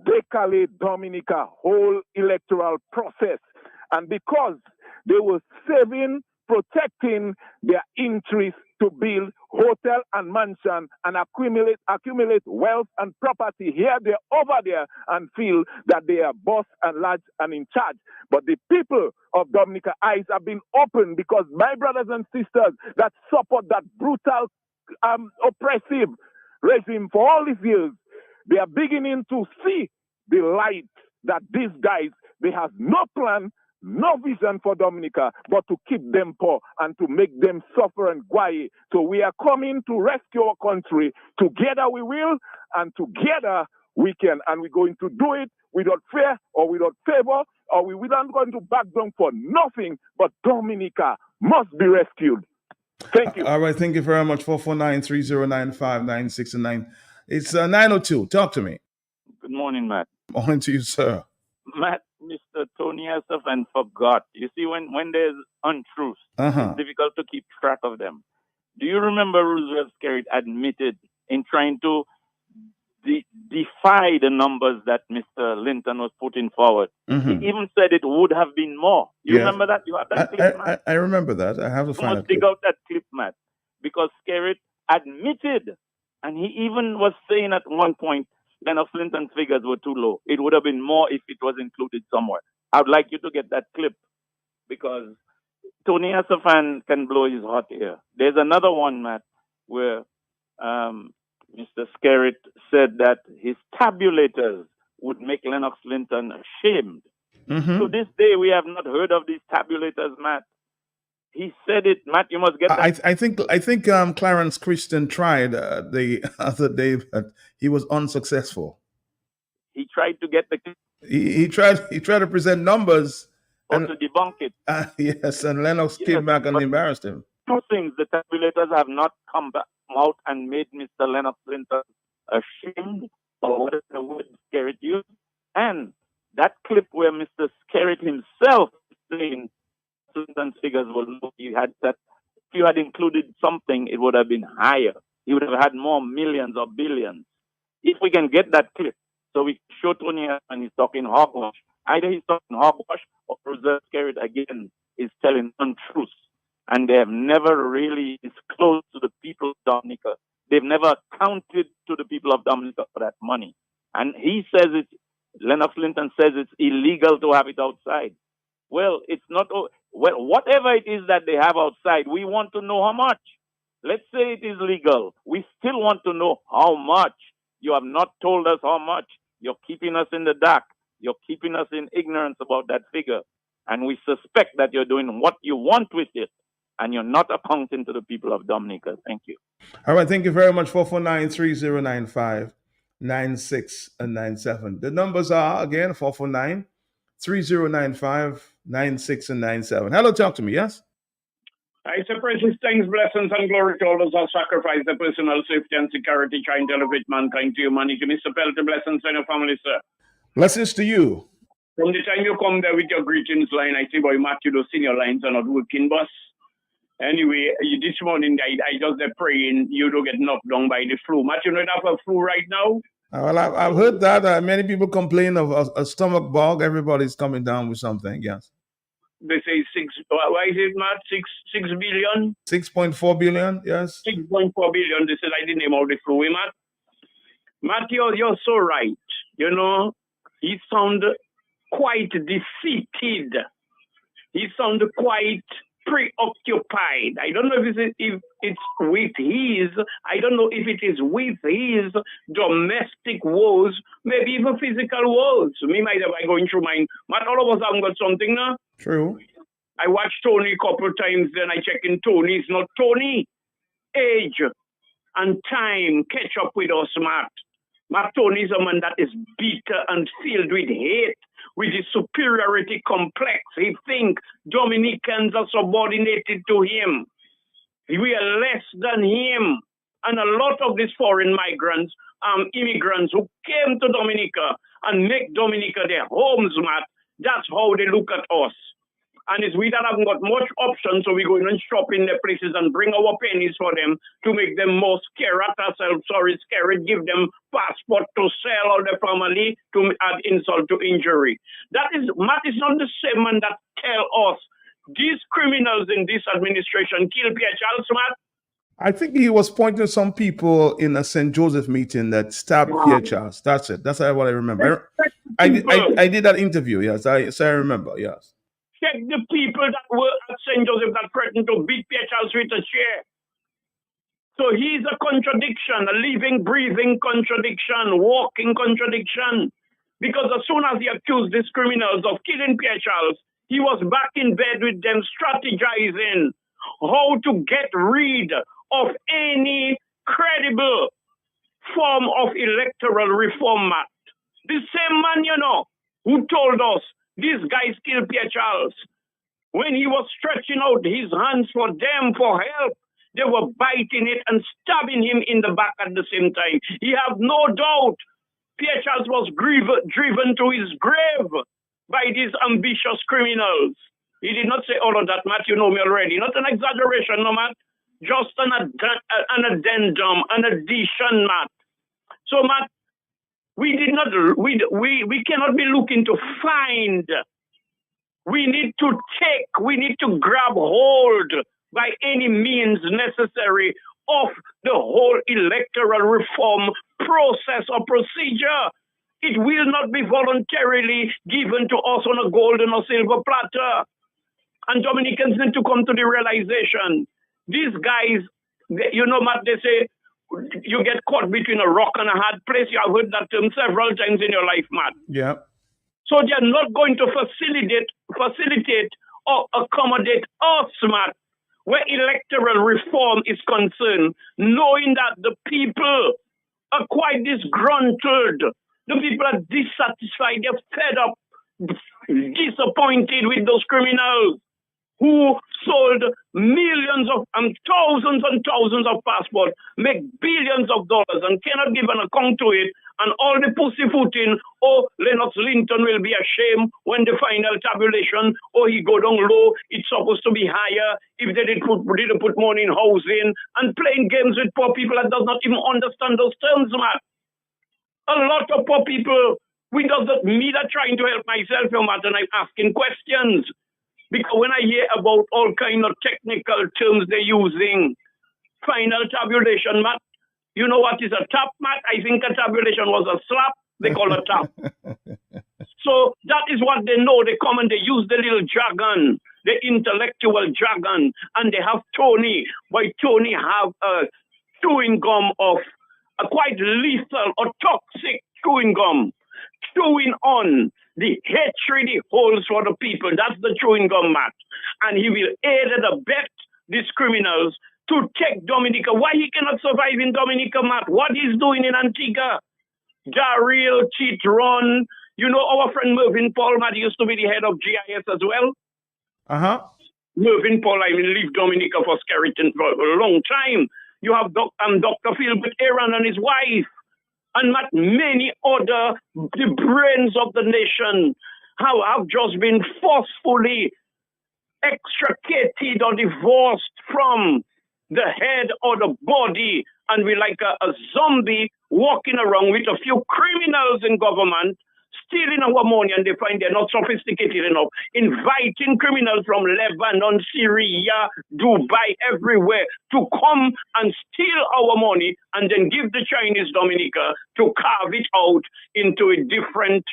decay Dominica whole electoral process. And because they were saving, protecting their interests to build hotel and mansion and accumulate wealth and property here, there, over there, and feel that they are boss and large and in charge. But the people of Dominica eyes have been opened because my brothers and sisters that support that brutal, oppressive regime for all these years, they are beginning to see the light that these guys, they have no plan, no vision for Dominica, but to keep them poor and to make them suffer and guay. So we are coming to rescue our country. Together we will, and together we can. And we're going to do it without fear or without favor, or we're not going to back down for nothing, but Dominica must be rescued. Thank you. All right, thank you very much. 449-3095-9669. It's 902. Talk to me. Good morning, Matt. Morning to you, sir. Matt, Mr. Tony Asafan forgot. You see, when there's untruths, it's difficult to keep track of them. Do you remember Roosevelt Skerritt admitted in trying to defy the numbers that Mr. Linton was putting forward? He even said it would have been more. You remember that? You have that clip, Matt? I remember that. I have to find it. You must dig out that clip, Matt, because Skerritt admitted, and he even was saying at one point, Lennox Linton's figures were too low. It would have been more if it was included somewhere. I'd like you to get that clip because Tony Asafan can blow his hot air. There's another one, Matt, where Mr. Skerritt said that his tabulators would make Lennox Linton ashamed. To this day, we have not heard of these tabulators, Matt. He said it, Matt. You must get that. I think Clarence Christian tried the other day, but he was unsuccessful. He tried to get the. He tried to present numbers and to debunk it. Yes, and Lennox came back and embarrassed him. Two things: the tabulators have not come out and made Mr. Lennox Linton ashamed, or whatever the word Skerritt used, and that clip where Mr. Skerritt himself is saying Linton's figures were low. He had that. If you had included something, it would have been higher. He would have had more millions or billions. If we can get that clip, so we show Tony and he's talking hogwash. Either he's talking hogwash or Roosevelt Skerritt again is telling untruths. And they have never really disclosed to the people of Dominica. They've never accounted to the people of Dominica for that money. And he says it, Lennox Linton says it's illegal to have it outside. Well, it's not. Well, whatever it is that they have outside, we want to know how much. Let's say it is legal. We still want to know how much. You have not told us how much. You're keeping us in the dark. You're keeping us in ignorance about that figure. And we suspect that you're doing what you want with it. And you're not accounting to the people of Dominica. Thank you. All right. Thank you very much. 449-3095-9697. The numbers are, again, 449-3095-9697. Hello, talk to me, yes? I say precious thanks, blessings, and glory to all those who sacrifice their personal safety and security trying to elevate mankind to humanity. Mr. Pelter, blessings on your family, sir. Blessings to you. From the time you come there with your greetings line, I see, boy, Matthew, those senior lines are not working, boss. Anyway, this morning, I just praying you don't get knocked down by the flu. Matthew, you don't have a flu right now? Well, I've heard that. Many people complain of a stomach bug. Everybody's coming down with something, yes. They say why is it, Matt? 6 billion? 6.4 billion, yes. 6.4 billion. They said I didn't name all the flu, Matt. Matthew, you're so right. You know, he sounded quite defeated. He sounded quite preoccupied. I don't know if it's with his, I don't know if it is with his domestic woes, maybe even physical woes. Me might have been going through mine. But all of us haven't got something now. True. I watched Tony a couple of times, then I check in Tony. It's not Tony. Age and time catch up with us, Matt. Matt Tony is a man that is bitter and filled with hate, with his superiority complex. He thinks Dominicans are subordinated to him. We are less than him. And a lot of these foreign migrants, immigrants who came to Dominica and make Dominica their homes, Matt, that's how they look at us. And it's we that haven't got much options, so we go in and shop in their places and bring our pennies for them to make them more scared at ourselves, sorry, scared, give them passport to sell all their family to add insult to injury. That is, Matt is not the same man that tell us these criminals in this administration kill Pierre Charles, Matt. I think he was pointing to some people in a St. Joseph meeting that stabbed Pierre Charles. That's it. That's what I remember. I did that interview, yes. So I remember, yes. Check the people that were at St. Joseph that threatened to beat Pierre Charles with a chair. So he's a contradiction, a living, breathing contradiction, walking contradiction. Because as soon as he accused these criminals of killing Pierre Charles, he was back in bed with them strategizing how to get rid of any credible form of electoral reform, Matt. The same man, who told us these guys killed Pierre Charles. When he was stretching out his hands for them for help, they were biting it and stabbing him in the back at the same time. He had no doubt Pierre Charles was driven to his grave by these ambitious criminals. He did not say all of that, Matt. You know me already. Not an exaggeration, no, Matt. Just an addendum, an addition, Matt. So, Matt, we cannot be looking to find. We need to grab hold by any means necessary of the whole electoral reform process or procedure. It will not be voluntarily given to us on a golden or silver platter. And Dominicans need to come to the realization. These guys, Matt, they say, you get caught between a rock and a hard place. You have heard that term several times in your life, Matt. Yeah. So they're not going to facilitate or accommodate us, Matt, where electoral reform is concerned, knowing that the people are quite disgruntled. The people are dissatisfied. They're fed up, disappointed with those criminals who sold millions of thousands and thousands of passports, make billions of dollars and cannot give an account to it, and all the pussyfooting, Lennox Linton will be ashamed when the final tabulation, he go down low, it's supposed to be higher, if they didn't put money in housing, and playing games with poor people that does not even understand those terms, man. A lot of poor people, me that trying to help myself, Matt, and I'm asking questions. Because when I hear about all kind of technical terms they're using, final tabulation, Matt, you know what is a tap, Matt? I think a tabulation was a slap. They call a tap. So that is what they know. They come and they use the little jargon, the intellectual jargon, and they have Tony. Why Tony have a chewing gum of a quite lethal or toxic chewing gum, chewing on the hatred he holds for the people. That's the chewing gum, Matt. And he will aid and abet these criminals to take Dominica. Why he cannot survive in Dominica, Matt? What he's doing in Antigua? Daryl, cheat, run. Our friend Mervyn Paul, Matt, used to be the head of GIS as well. Mervyn Paul, leave Dominica for Skerriton for a long time. You have Dr. Philbert Aaron and his wife. And Matt, many other, the brains of the nation have just been forcefully extricated or divorced from the head or the body, and we're like a zombie walking around with a few criminals in government, stealing our money, and they find they're not sophisticated enough, inviting criminals from Lebanon, Syria, Dubai, everywhere to come and steal our money and then give the Chinese Dominica to carve it out into a different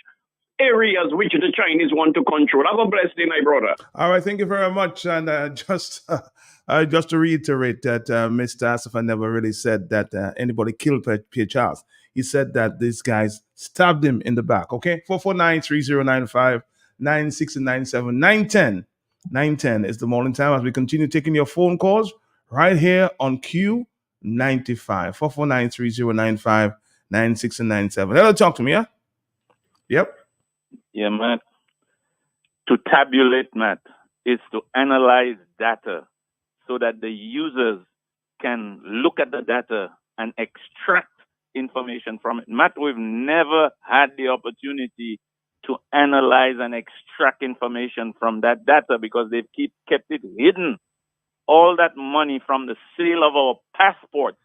areas which the Chinese want to control. Have a blessed day, my brother. All right, thank you very much. And just to reiterate that Mr. Asafan never really said that anybody killed Pierre Charles. He said that these guys stabbed him in the back. Okay, 449-3095, 9697, 910. 910 is the morning time as we continue taking your phone calls right here on Q95. 449-3095, 9697. Hello, talk to me, yeah? Yep. Yeah, Matt. To tabulate, Matt, is to analyze data so that the users can look at the data and extract information from it. Matt, we've never had the opportunity to analyze and extract information from that data because they've kept it hidden. All that money from the sale of our passports,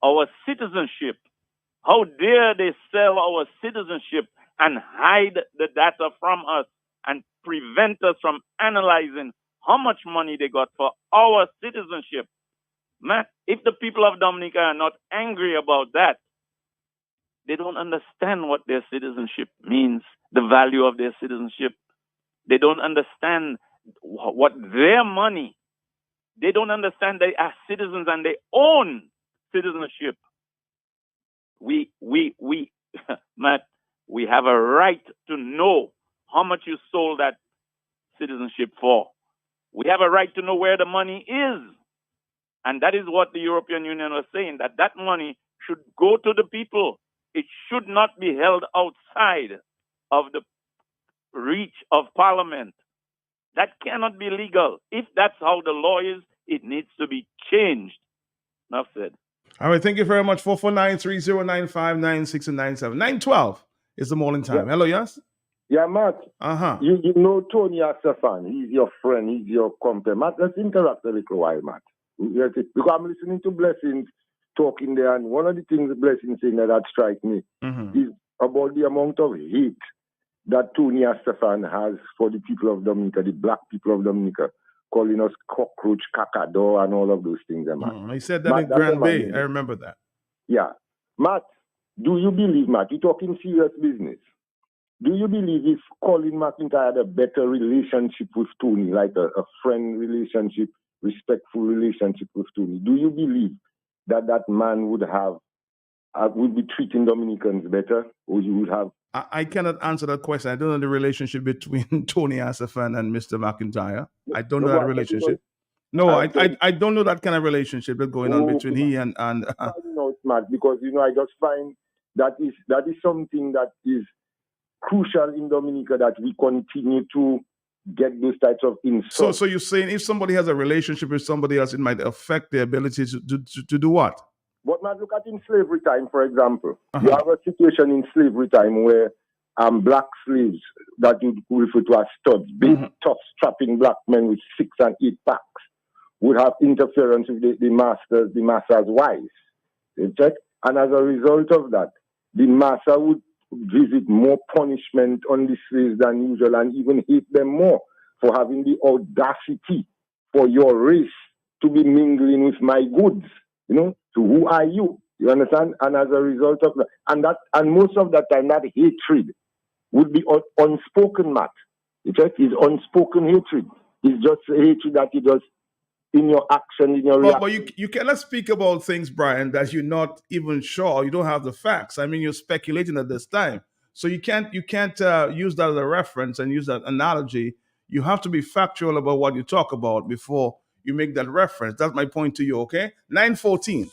our citizenship. How dare they sell our citizenship and hide the data from us and prevent us from analyzing how much money they got for our citizenship? Man, if the people of Dominica are not angry about that, they don't understand what their citizenship means, the value of their citizenship. They don't understand what their money. They don't understand they are citizens and they own citizenship. Matt, we have a right to know how much you sold that citizenship for. We have a right to know where the money is. And that is what the European Union was saying, that money should go to the people. It should not be held outside of the reach of Parliament. That cannot be legal. If that's how the law is, it needs to be changed. Enough said. All right, thank you very much. 449-3095-96 and 97. 912 is the morning time. Yeah. Hello, yes? Yeah, Matt. Uh-huh. You know Tony Asafan. He's your friend. He's your company. Matt, let's interact a little while, Matt. Because I'm listening to Blessings talking there, and one of the things Blessings saying that strike me is about the amount of hate that Tony Asafan has for the people of Dominica, the black people of Dominica, calling us cockroach, cacador, and all of those things, Matt. He said that Matt, in Grand Bay. I remember that. Yeah. Matt, do you believe, Matt, you're talking serious business. Do you believe if Colin McIntyre had a better relationship with Tony, like a friend relationship, respectful relationship with Tony, do you believe that man would be treating Dominicans better, or you would have? I cannot answer that question. I don't know the relationship between Tony Asafan and Mr. McIntyre. I don't know that relationship. No, I don't know that kind of relationship that's going on between he and. I know it's mad because I just find that is something that is crucial in Dominica, that we continue to get those types of insults. So you're saying if somebody has a relationship with somebody else, it might affect their ability to do what? But now look at in slavery time, for example. You have a situation in slavery time where black slaves that you refer to as studs, big, tough, strapping black men with 6 and 8 packs, would have interference with the master's wives. You check? And as a result of that, the master would visit more punishment on the slaves than usual and even hate them more for having the audacity for your race to be mingling with my goods. So who are you? You understand? And as a result of that, and most of that time, that hatred would be unspoken, Matt. It's unspoken hatred. It's just hatred that you just in your action, in your reaction. But you cannot speak about things, Brian, that you're not even sure. You don't have the facts. I mean, you're speculating at this time. So you can't use that as a reference and use that analogy. You have to be factual about what you talk about before you make that reference. That's my point to you, okay? 914.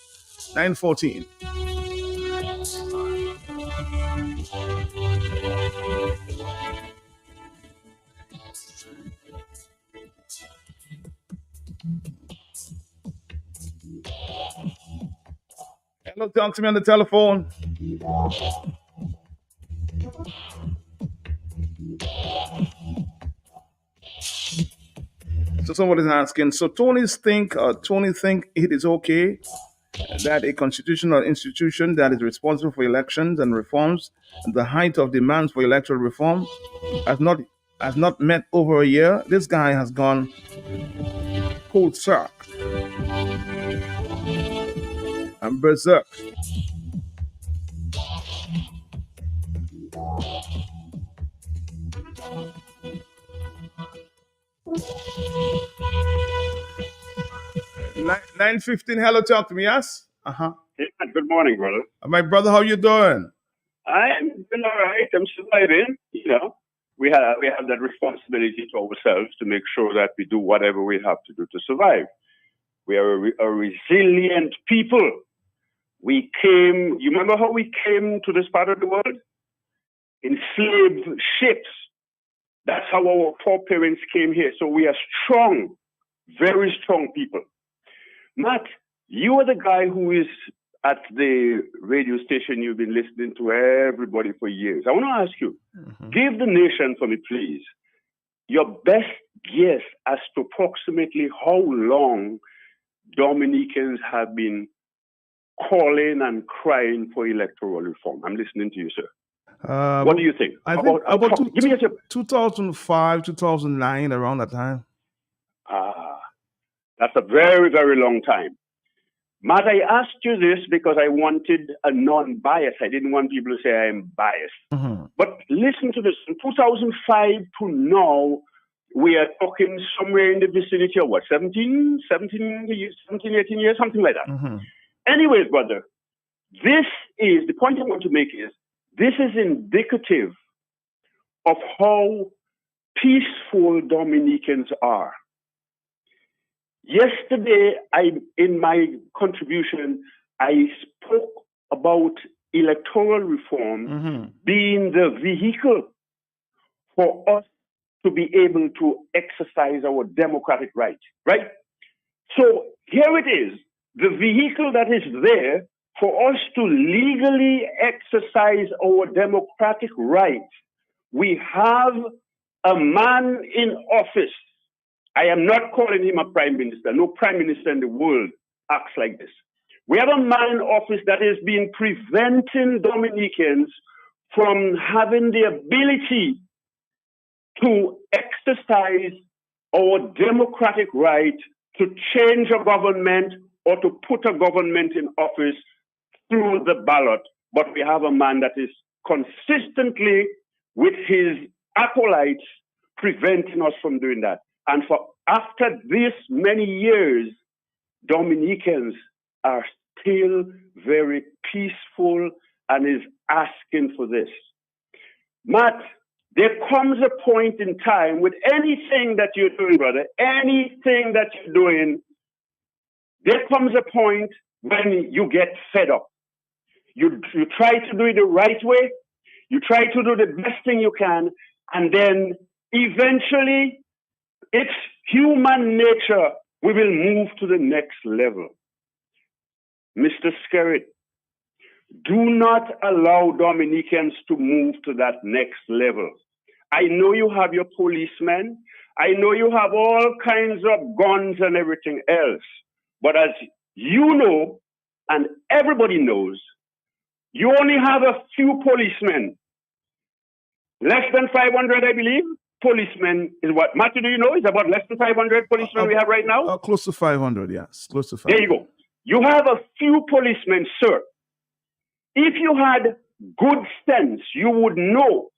Hello, talk to me on the telephone. So somebody's asking, so Tony think it is okay that a constitutional institution that is responsible for elections and reforms at the height of demands for electoral reform has not met over a year. This guy has gone cold circ and berserk. Nine 15. Hello, talk to me. Yes. Yeah, good morning, brother. My brother, how you doing? I'm doing all right. I'm surviving. We have that responsibility to ourselves to make sure that we do whatever we have to do to survive. We are a resilient people. We came. You remember how we came to this part of the world? In slave ships. That's how our foreparents came here. So we are strong, very strong people. Matt, you are the guy who is at the radio station you've been listening to everybody for years. I want to ask you, give the nation for me, please, your best guess as to approximately how long Dominicans have been calling and crying for electoral reform. I'm listening to you, sir. What do you think? I think about 2005, 2009, around that time. That's a very, very long time. Matt, I asked you this because I wanted a non-bias. I didn't want people to say I am biased. But listen to this. From 2005 to now, we are talking somewhere in the vicinity of what, 17 years, 18 years, something like that. Anyways, brother, this is, the point I want to make is, this is indicative of how peaceful Dominicans are. Yesterday, in my contribution, I spoke about electoral reform being the vehicle for us to be able to exercise our democratic right, right? So here it is, the vehicle that is there for us to legally exercise our democratic rights. We have a man in office. I am not calling him a prime minister. No prime minister in the world acts like this. We have a man in office that has been preventing Dominicans from having the ability to exercise our democratic right to change a government or to put a government in office through the ballot. But we have a man that is consistently, with his acolytes, preventing us from doing that. And for after this many years, Dominicans are still very peaceful and is asking for this. Matt, there comes a point in time with anything that you're doing, brother, anything that you're doing, there comes a point when you get fed up. You try to do it the right way, you try to do the best thing you can, and then eventually it's human nature. We will move to the next level. Mr. Skerritt, do not allow Dominicans to move to that next level. I know you have your policemen. I know you have all kinds of guns and everything else. But as you know, and everybody knows, you only have a few policemen. Less than 500, I believe. Policemen is what? Matthew, do you know? It's about less than 500 policemen we have right now? Close to 500, yes. Close to 500. There you go. You have a few policemen, sir. If you had good sense, you would know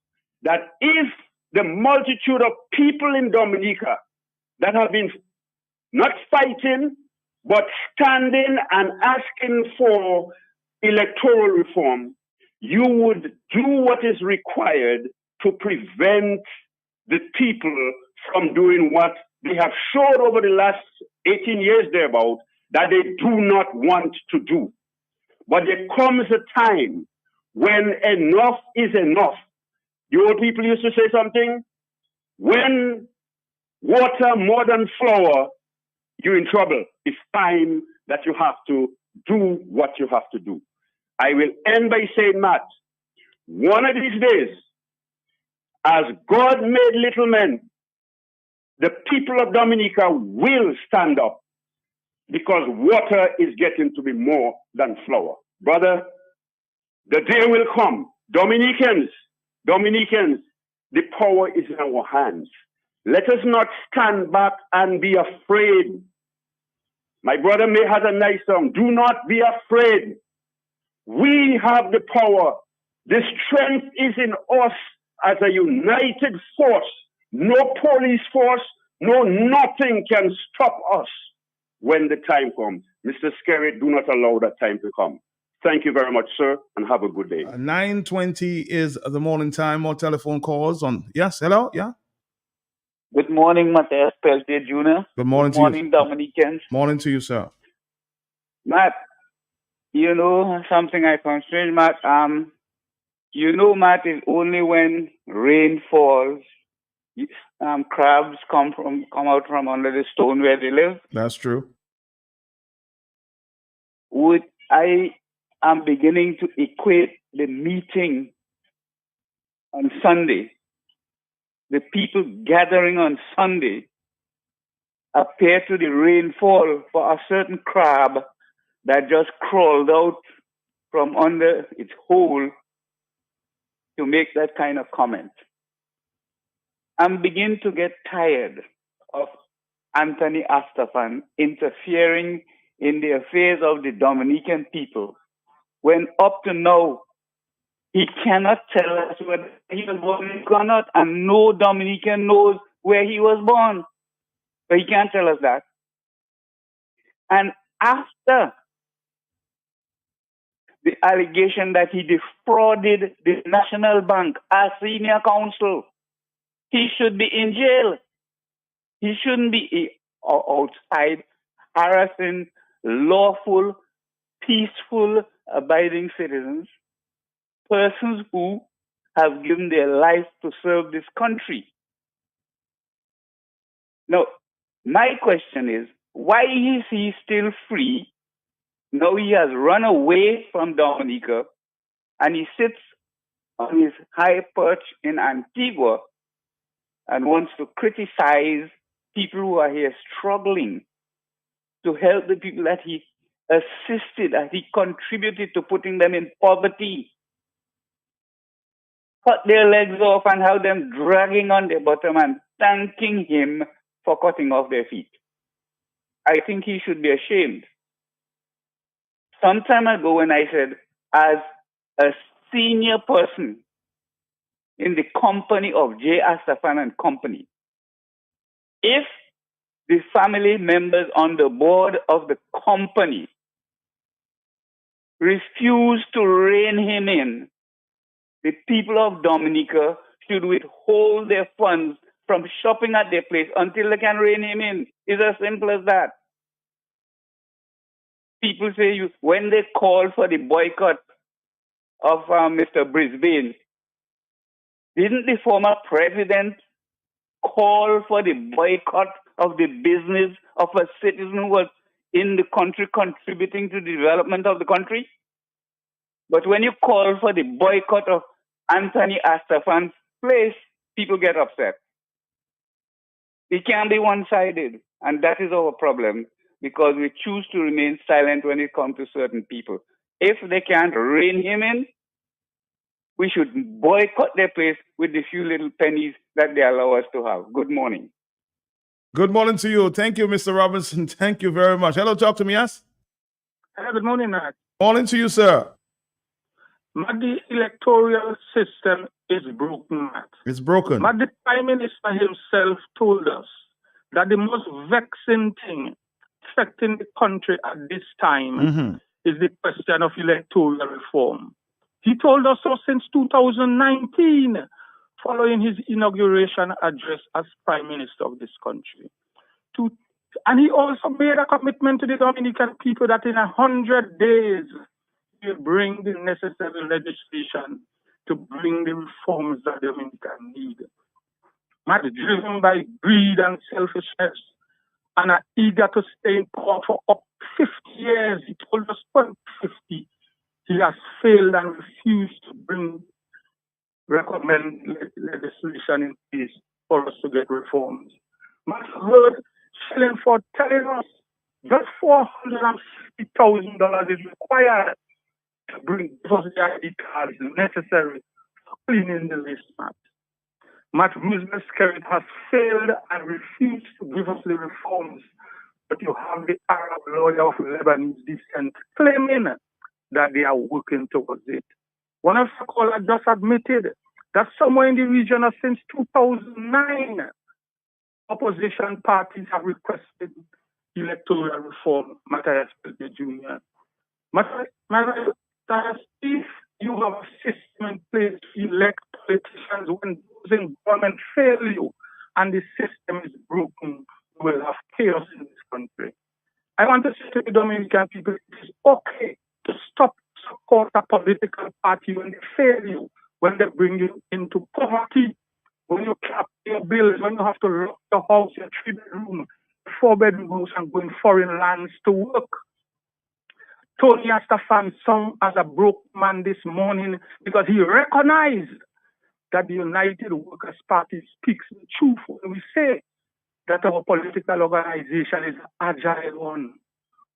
that if the multitude of people in Dominica that have been not fighting, but standing and asking for electoral reform, you would do what is required to prevent the people from doing what they have showed over the last 18 years thereabout that they do not want to do. But there comes a time when enough is enough. You old people used to say something, when water more than flour, you're in trouble. It's time that you have to do what you have to do. I will end by saying, Matt, one of these days, as God made little men, the people of Dominica will stand up because water is getting to be more than flour. Brother, the day will come. Dominicans, the power is in our hands. Let us not stand back and be afraid. My brother May has a nice song. Do not be afraid. We have the power. The strength is in us as a united force. No police force, no nothing can stop us when the time comes. Mr. Skerritt, do not allow that time to come. Thank you very much, sir, and have a good day. 9:20 is the morning time. More telephone calls on. Yes, hello, yeah. Good morning, Matthias Peltier Jr. Good morning to you. Dominicans. Morning to you, sir. Matt, you know something I found strange, Matt? You know, Matt, it's only when rain falls, crabs come out from under the stone where they live. That's true. I'm beginning to equate the meeting on Sunday, the people gathering on Sunday, appear to the rainfall for a certain crab that just crawled out from under its hole to make that kind of comment. I'm beginning to get tired of Anthony Astafan interfering in the affairs of the Dominican people when up to now he cannot tell us whether he was born in Ghana or not, and no Dominican knows where he was born. But he can't tell us that. And after the allegation that he defrauded the National Bank as senior counsel, he should be in jail. He shouldn't be outside harassing lawful, peaceful, abiding citizens, persons who have given their life to serve this country. Now, my question is, why is he still free? Now he has run away from Dominica and he sits on his high perch in Antigua and wants to criticize people who are here struggling to help the people that he assisted, that he contributed to putting them in poverty. Cut their legs off and have them dragging on their bottom and thanking him for cutting off their feet. I think he should be ashamed. Some time ago when I said, as a senior person in the company of J. Astafan and Company, if the family members on the board of the company refuse to rein him in, the people of Dominica should withhold their funds from shopping at their place until they can rein him in. It's as simple as that. People say when they called for the boycott of Mr. Brisbane, didn't the former president call for the boycott of the business of a citizen who was in the country contributing to the development of the country? But when you call for the boycott of Anthony Astafan's place, people get upset. It can't be one-sided, and that is our problem, because we choose to remain silent when it comes to certain people. If they can't rein him in, we should boycott their place with the few little pennies that they allow us to have. Good morning. Good morning to you. Thank you, Mr. Robinson. Thank you very much. Hello, talk to me, yes? Hello, good morning, Matt. Morning to you, sir. Matt, the electoral system is broken, Matt. It's broken. Matt, the Prime Minister himself told us that the most vexing thing affecting the country at this time is the question of electoral reform. He told us so since 2019, following his inauguration address as Prime Minister of this country. And he also made a commitment to the Dominican people that in 100 days, he will bring the necessary legislation to bring the reforms that the Dominicans need. Not driven by greed and selfishness, and are eager to stay in power for up to 50 years. He told us 2050. He has failed and refused to recommend legislation in place for us to get reforms. Matt heard Shillingford telling us just $450,000 is required to bring us the ID cards necessary for cleaning the list, Matt. Matt Roosevelt Skerrit has failed and refused to give us the reforms, but you have the Arab lawyer of Lebanese descent claiming that they are working towards it. One of the callers just admitted that somewhere in the region of since 2009, opposition parties have requested electoral reform, Matthias Peltier Jr. Matthias, if you have a system in place to elect politicians when those in government fail you and the system is broken, you will have chaos in this country. I want to say to the Dominican people, it is okay to stop support a political party when they fail you, when they bring you into poverty, when you cap your bills, when you have to lock your house, your 3-bedroom, 4-bedroom house, and go in foreign lands to work. Tony Astafan sung as a broke man this morning because he recognized that the United Workers' Party speaks the truth when we say that our political organization is an agile one.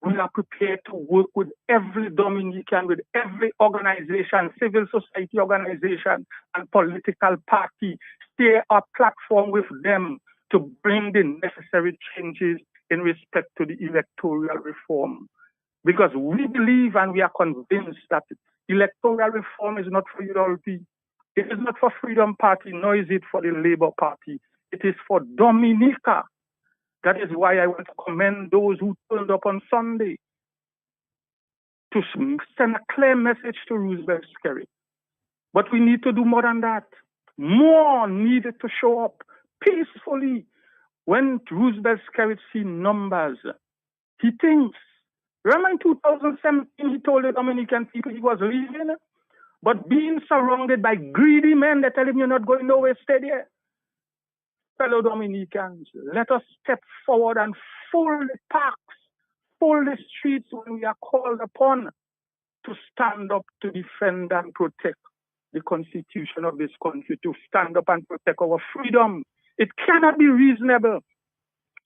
We are prepared to work with every Dominican, with every organization, civil society organization, and political party, share a platform with them to bring the necessary changes in respect to the electoral reform. Because we believe and we are convinced that electoral reform is not for ULP. It is not for Freedom Party, nor is it for the Labour Party. It is for Dominica. That is why I want to commend those who turned up on Sunday to send a clear message to Roosevelt Skerrit. But we need to do more than that. More needed to show up peacefully. When Roosevelt Skerrit sees numbers, he thinks. Remember in 2017, he told the Dominican people he was leaving, but being surrounded by greedy men, they tell him you're not going nowhere, stay there. Fellow Dominicans, let us step forward and fill the parks, fill the streets when we are called upon to stand up to defend and protect the constitution of this country, to stand up and protect our freedom. It cannot be reasonable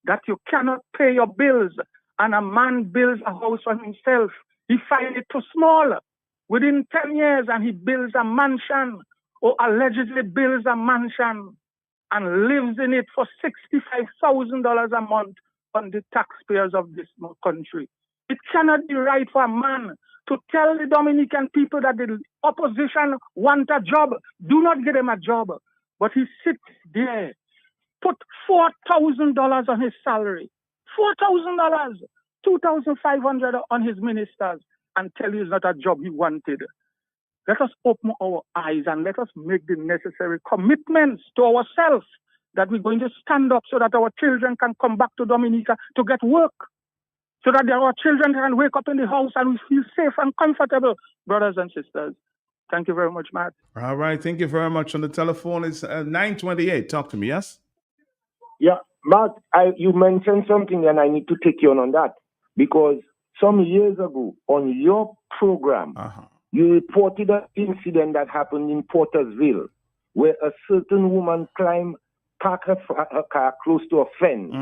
that you cannot pay your bills and a man builds a house for himself. He finds it too small. Within 10 years, and he builds a mansion or allegedly builds a mansion and lives in it for $65,000 a month on the taxpayers of this country. It cannot be right for a man to tell the Dominican people that the opposition want a job. Do not get him a job. But he sits there, put $4,000 on his salary, $4,000, $2,500 on his ministers, and tell you it's not a job he wanted. Let us open our eyes and let us make the necessary commitments to ourselves that we're going to stand up so that our children can come back to Dominica to get work, so that our children can wake up in the house and we feel safe and comfortable, brothers and sisters. Thank you very much, Matt. All right. Thank you very much. On the telephone is 928. Talk to me, yes? Yeah, Matt, you mentioned something and I need to take you on that because some years ago on your program, you reported an incident that happened in Portersville where a certain woman parked her car close to a fence,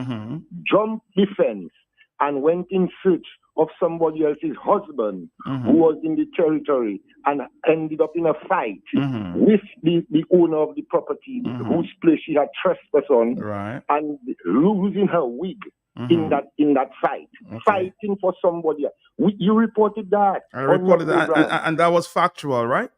jumped the fence, and went in search of somebody else's husband who was in the territory and ended up in a fight with the owner of the property whose place she had trespassed on, and losing her wig in that fight, fighting for somebody else. You reported that. I reported that, and that was factual, right?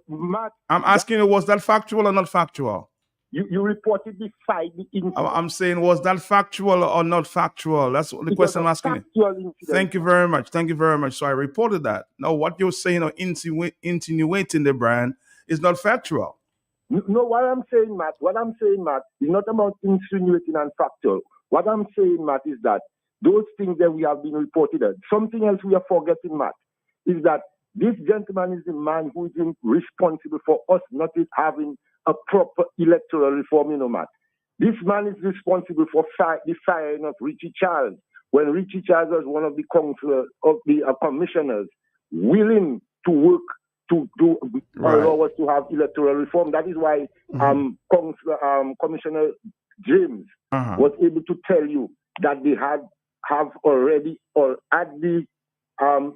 Matt, I'm asking you, was that factual or not factual? You reported the fight. I'm saying, was that factual or not factual? That's the question I'm asking you. Thank you very much. Thank you very much. So I reported that. Now, what you're saying or insinuating the brand is not factual. No, what I'm saying, Matt, is not about insinuating and factual. What I'm saying, Matt, is that those things that we have been reported at. Something else we are forgetting, Matt, is that this gentleman is the man who is responsible for us not having a proper electoral reform, Matt. This man is responsible for the firing of Richie Charles, when Richie Charles was one of the commissioners willing to work to allow us to have electoral reform. That is why Commissioner James was able to tell you that they have already, or at the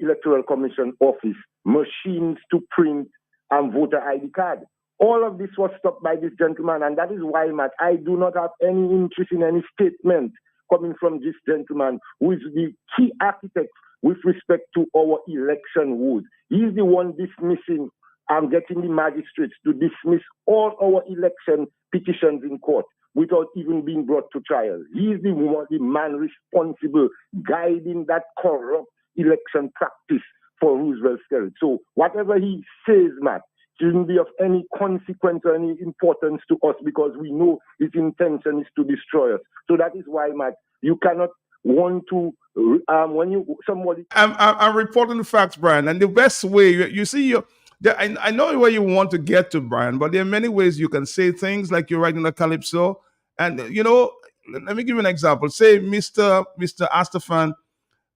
Electoral Commission office, machines to print voter ID card. All of this was stopped by this gentleman, and that is why, Matt, I do not have any interest in any statement coming from this gentleman, who is the key architect with respect to our election rules. He is the one dismissing and getting the magistrates to dismiss all our election petitions in court without even being brought to trial. He is the man responsible guiding that corrupt election practice for Roosevelt Skerrit. So whatever he says, Matt, shouldn't be of any consequence or any importance to us, because we know his intention is to destroy us. So that is why, Matt, you cannot want to I'm reporting the facts, Brian, and the best way you see I know where you want to get to, Brian, but there are many ways you can say things, like you're writing a calypso. And let me give you an example. Say Mr. Astafan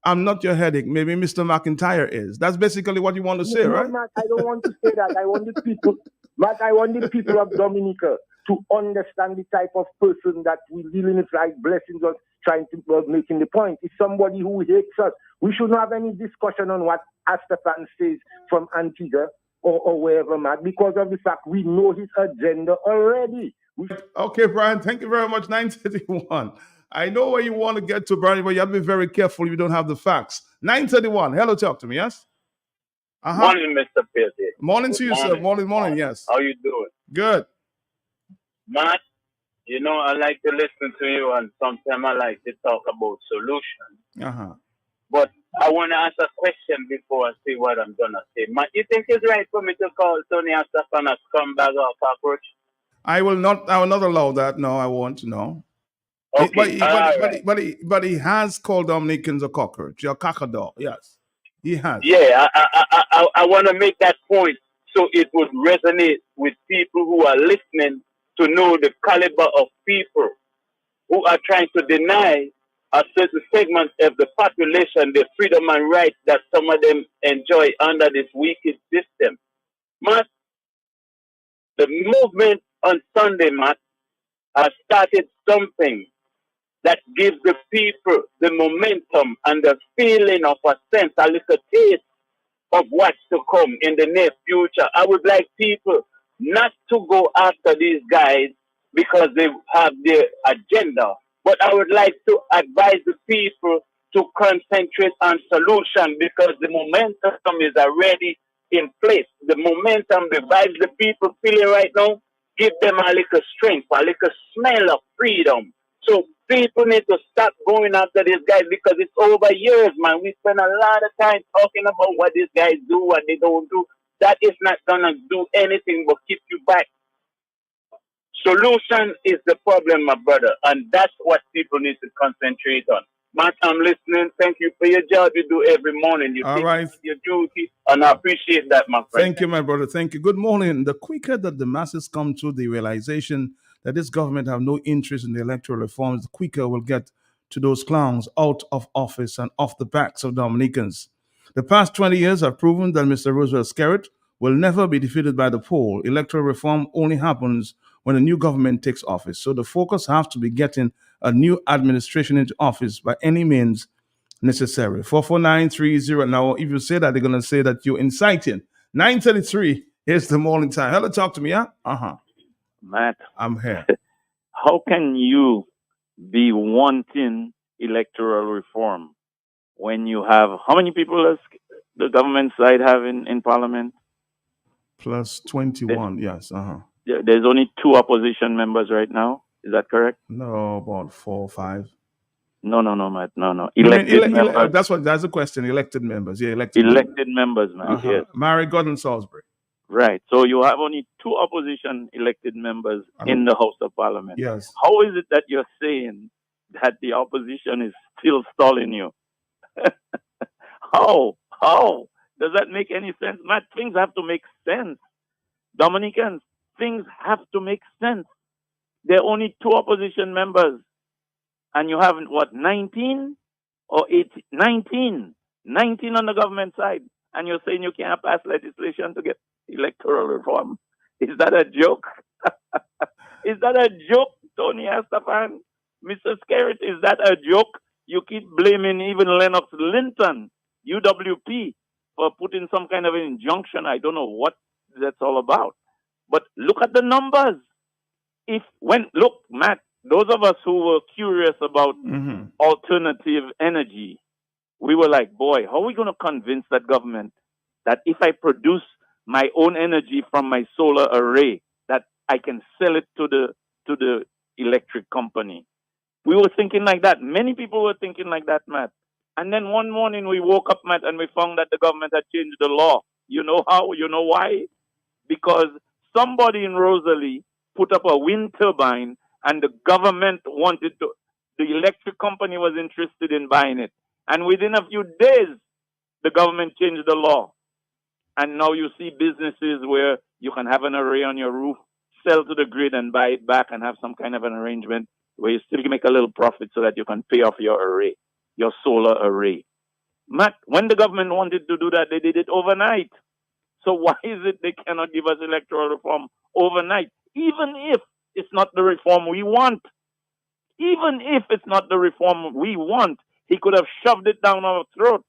I'm not your headache. Maybe Mr. McIntyre is. That's basically what you want to say, No, right? Matt, I don't want to say that. I want the people, Matt, I want the people of Dominica to understand the type of person that we dealing with, like blessings us, trying to making the point. It's somebody who hates us. We shouldn't have any discussion on what Astafan says from Antigua or wherever, Matt, because of the fact we know his agenda already. Okay, Brian, thank you very much. 931. I know where you want to get to, Brian, but you have to be very careful if you don't have the facts. 931. Hello, talk to me, yes? Morning, Mr. Pierce. Morning to you, sir. Morning, yes. How you doing? Good. Matt, you know, I like to listen to you, and sometimes I like to talk about solutions. But I want to ask a question before I say what I'm going to say. Matt, you think it's right for me to call Tony Astafan a scumbag or a cockroach? I will not allow that. No, I won't. No. Okay. But he has called Dominicans a cockroach, a cockador. Yes, he has. Yeah, I want to make that point so it would resonate with people who are listening to know the caliber of people who are trying to deny a certain segment of the population the freedom and rights that some of them enjoy under this wicked system. Matt, the movement on Sunday, Matt, has started something that gives the people the momentum and the feeling of a sense, a little taste of what's to come in the near future. I would like people not to go after these guys because they have their agenda, but I would like to advise the people to concentrate on solution because the momentum is already in place. The momentum, the vibes the people feeling right now, give them a little strength, a little smell of freedom. So people need to stop going after these guys because it's over years, man. We spend a lot of time talking about what these guys do, what they don't do. That is not going to do anything but keep you back. Solution is the problem, my brother, and that's what people need to concentrate on. Matt, I'm listening. Thank you for your job you do every morning. You All right. your duty, and I appreciate that, my friend. Thank you, my brother. Thank you. Good morning. The quicker that the masses come to the realization that this government have no interest in the electoral reforms, the quicker we'll get to those clowns out of office and off the backs of Dominicans. The past 20 years have proven that Mr. Roosevelt Skerritt will never be defeated by the poll. Electoral reform only happens when a new government takes office. So the focus has to be getting a new administration into office by any means necessary. 44930. Now, if you say that, they're going to say that you're inciting. 9:33. Here's the morning time. Hello, talk to me, yeah? Matt, I'm here. how can you be wanting electoral reform when you have, how many people does the government side have in parliament? Plus 21, yes. There's only 2 opposition members right now. Is that correct? No, about 4 or 5. No, Matt. No. Elected members. That's the question. Elected members. Yeah, elected members, man. Yes. Mary Gordon Salisbury. Right. So you have only 2 opposition elected members in the House of Parliament. Yes. How is it that you're saying that the opposition is still stalling you? How? Does that make any sense? Matt, things have to make sense. Dominicans, things have to make sense. There are only 2 opposition members. And you have, 19 or 18? 19 on the government side. And you're saying you can't pass legislation to get electoral reform. Is that a joke? Is that a joke, Tony Astafan? Mr. Skerritt, is that a joke? You keep blaming even Lennox Linton, UWP, for putting some kind of an injunction. I don't know what that's all about. But look at the numbers. Look, Matt, those of us who were curious about alternative energy, we were like, boy, how are we going to convince that government that if I produce my own energy from my solar array, that I can sell it to the electric company? We were thinking like that. Many people were thinking like that, Matt. And then one morning we woke up, Matt, and we found that the government had changed the law. You know how? You know why? Because somebody in Rosalie put up a wind turbine and the government the electric company was interested in buying it. And within a few days, the government changed the law. And now you see businesses where you can have an array on your roof, sell to the grid and buy it back and have some kind of an arrangement where you still make a little profit so that you can pay off your array, your solar array. Matt, when the government wanted to do that, they did it overnight. So why is it they cannot give us electoral reform overnight? Even if it's not the reform we want. Even if it's not the reform we want, he could have shoved it down our throat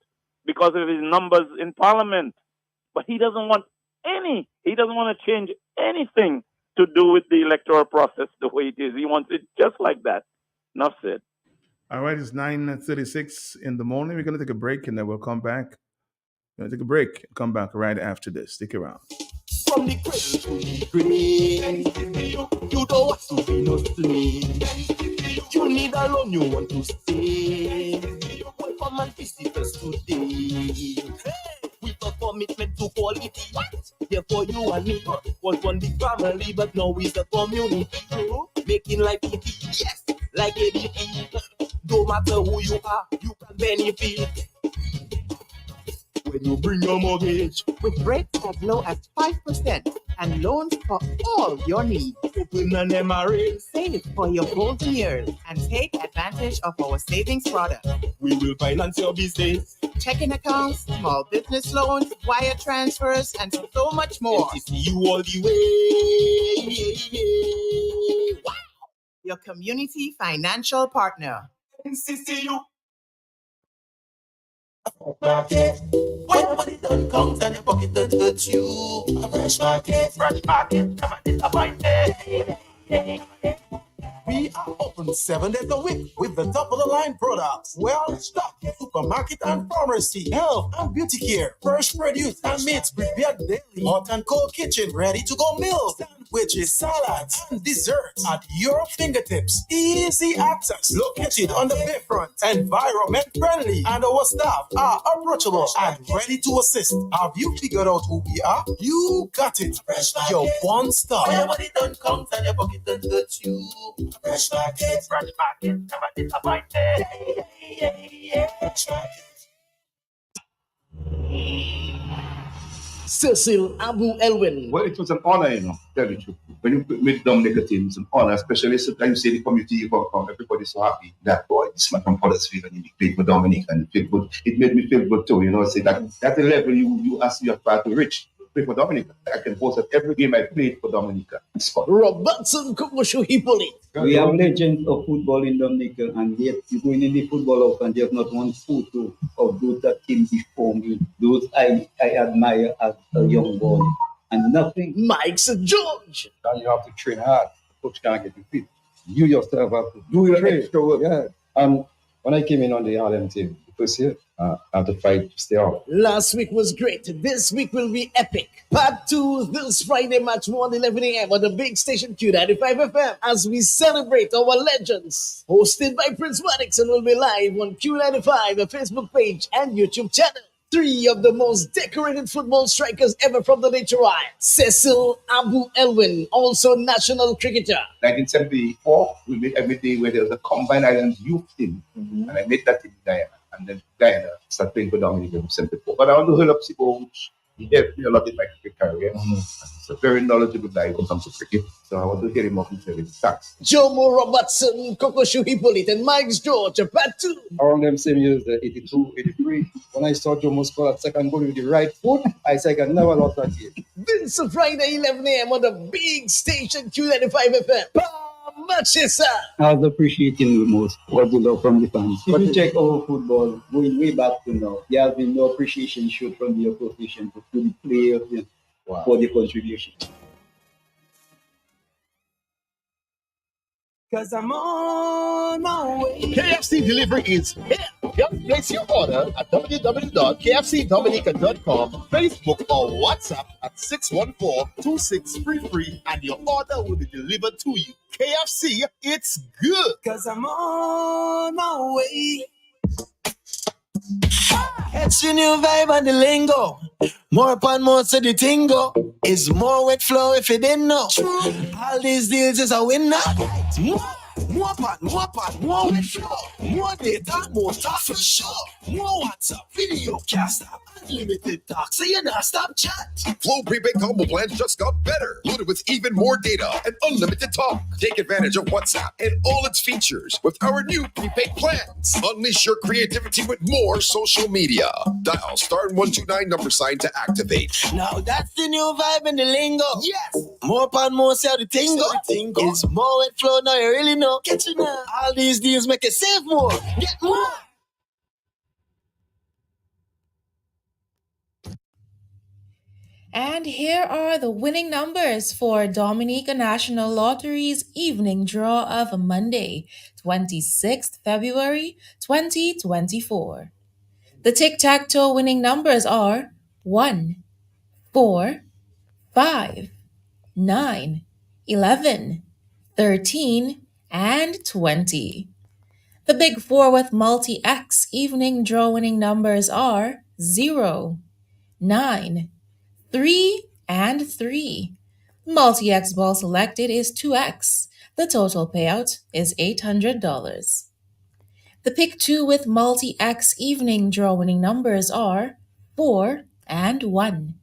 because of his numbers in parliament. But he doesn't want he doesn't want to change anything to do with the electoral process the way it is. He wants it just like that. Enough said. All right, it's 9:36 in the morning. We're going to take a break and then we'll come back. We're going to take a break and come back right after this. Stick around. From the cradle to the grave, you don't want to be no slave. You need a loan, you want to stay. Welcome and visit us today. With a commitment to quality, therefore you and me was one big family, but now it's a community. Making life easy, yes, like ABP. No matter who you are, you can benefit. When you bring your mortgage with rates as low as 5% and loans for all your needs. Open an MRA, save for your golden years and take advantage of our savings product. We will finance your business. Checking accounts, small business loans, wire transfers, and so much more. MTCU all the way. Wow! Your community financial partner. MCCU. Market. When money don't count and your pocket don't hurt you. A fresh market, never disappointed. We are open 7 days a week with the top of the line products. Well stocked supermarket and pharmacy, health and beauty care, fresh produce and meats prepared daily, hot and cold kitchen, ready to go meals, sandwiches, salads, and desserts at your fingertips. Easy access, located on the bayfront, environment friendly, and our staff are approachable and ready to assist. Have you figured out who we are? You got it. Fresh your one stop. When your money don't count and your pocket don't hurt you. Fresh market, never disappointed. Fresh market. Cecil Abu Elwin. Well, it was an honor, tell you the truth. When you put me Dominic team, it's an honor, especially sometimes you say the community you come from, everybody's so happy that boy, this man from Huddersfield and he played for Dominic and it feel good. It made me feel good too, say that's the level you ask your part to reach. Play for Dominica. I can post at every game I played for Dominica. Robertson Kumushu Hippolyte. We have legends of football in Dominica, and yet you go in the football house and there's not one photo of those that came before me. Those I admire as a young boy. And nothing. Mike St. George. And you have to train hard. Coach can't get you fit. You yourself have to do your extra work. Yeah. When I came in on the Harlem team, the first year, I had to fight to stay out. Last week was great. This week will be epic. Part 2 this Friday, match 1, 11 a.m. on the big station Q95 FM as we celebrate our legends. Hosted by Prince Maddox and will be live on Q95, the Facebook page and YouTube channel. 3 of the most decorated football strikers ever from the nature wild. Cecil Abu Elwin, also national cricketer. 1974, we made every day where there was a combined islands youth team. And I made that team in Guyana. And then Guyana started playing for Dominica in 74. But I want to hold up Sipo, which he helped me a lot in my cricket career. He's a very knowledgeable guy when it comes to cricket. So I want to hear him up and tell him thanks. Jomo Robertson, Kokoshu Hippolyte, and Mike George, part 2. Around them same years, 82, 83, when I saw Jomo score that second goal with the right foot, I said I can never lost that game. This Friday, 11 a.m. on the big station Q95 FM. Manchester. I was appreciating the most what the love from the fans. If you check our football, going way back to now, there has been no appreciation shown from the opposition to the players for the contribution. Cause I'm on my way. KFC delivery is here. Just place your order at www.kfcdominica.com, Facebook or WhatsApp at 614-2633 and your order will be delivered to you. KFC, it's good. Cause I'm on my way. It's your new vibe and the lingo. More upon more to the tingo. It's more wet flow if you didn't know. All these deals is a winner. more pot, more with flow. More data, more talk for sure. More WhatsApp, video, can't stop. Unlimited talk, so you not stop chat. Flow prepaid combo plans just got better. Loaded with even more data and unlimited talk. Take advantage of WhatsApp and all its features with our new prepaid plans. Unleash your creativity with more social media. Dial *129 to activate. Now that's the new vibe in the lingo. Yes. More pan, more sell the tingo. It's more with flow, now you really know. Get you now. All these deals make you save more. Get more. And here are the winning numbers for Dominica National Lottery's evening draw of Monday, 26th February 2024. The tic-tac-toe winning numbers are 1, 4, 5, 9, 11, 13, and 20. The Big Four with multi-X evening draw winning numbers are 0, 9, 3, and 3. Multi-X ball selected is 2X. The total payout is $800. The Pick 2 with multi-X evening draw winning numbers are 4 and 1.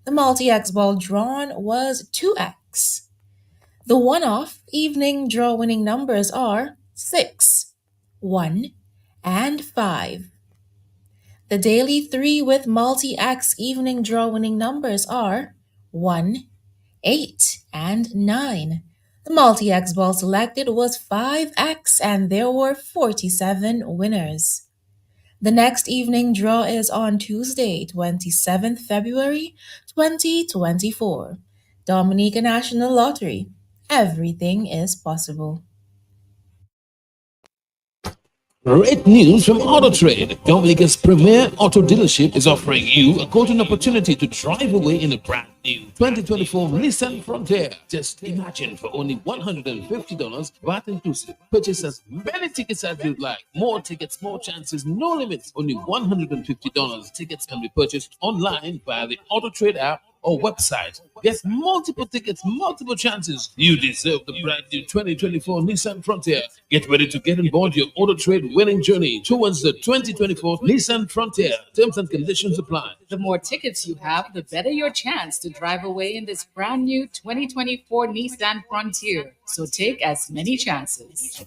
The multi-X ball drawn was 2X. The one-off evening draw winning numbers are 6, 1, and 5. The daily 3 with multi-X evening draw winning numbers are 1, 8, and 9. The multi-X ball selected was 5X and there were 47 winners. The next evening draw is on Tuesday, 27th February 2024. Dominica National Lottery. Everything is possible. Great news from AutoTrade. Dominica's premier auto dealership is offering you a golden opportunity to drive away in a brand new 2024 Nissan Frontier. Just imagine, for only $150 VAT inclusive. Purchase as many tickets as you'd like. More tickets, more chances, no limits. Only $150. Tickets can be purchased online via the AutoTrade app or website. Get multiple tickets, multiple chances. You deserve the brand new 2024 Nissan Frontier. Get ready to get on board your AutoTrade winning journey towards the 2024 Nissan Frontier. Terms and conditions apply. The more tickets you have, the better your chance to drive away in this brand new 2024 Nissan Frontier. So take as many chances.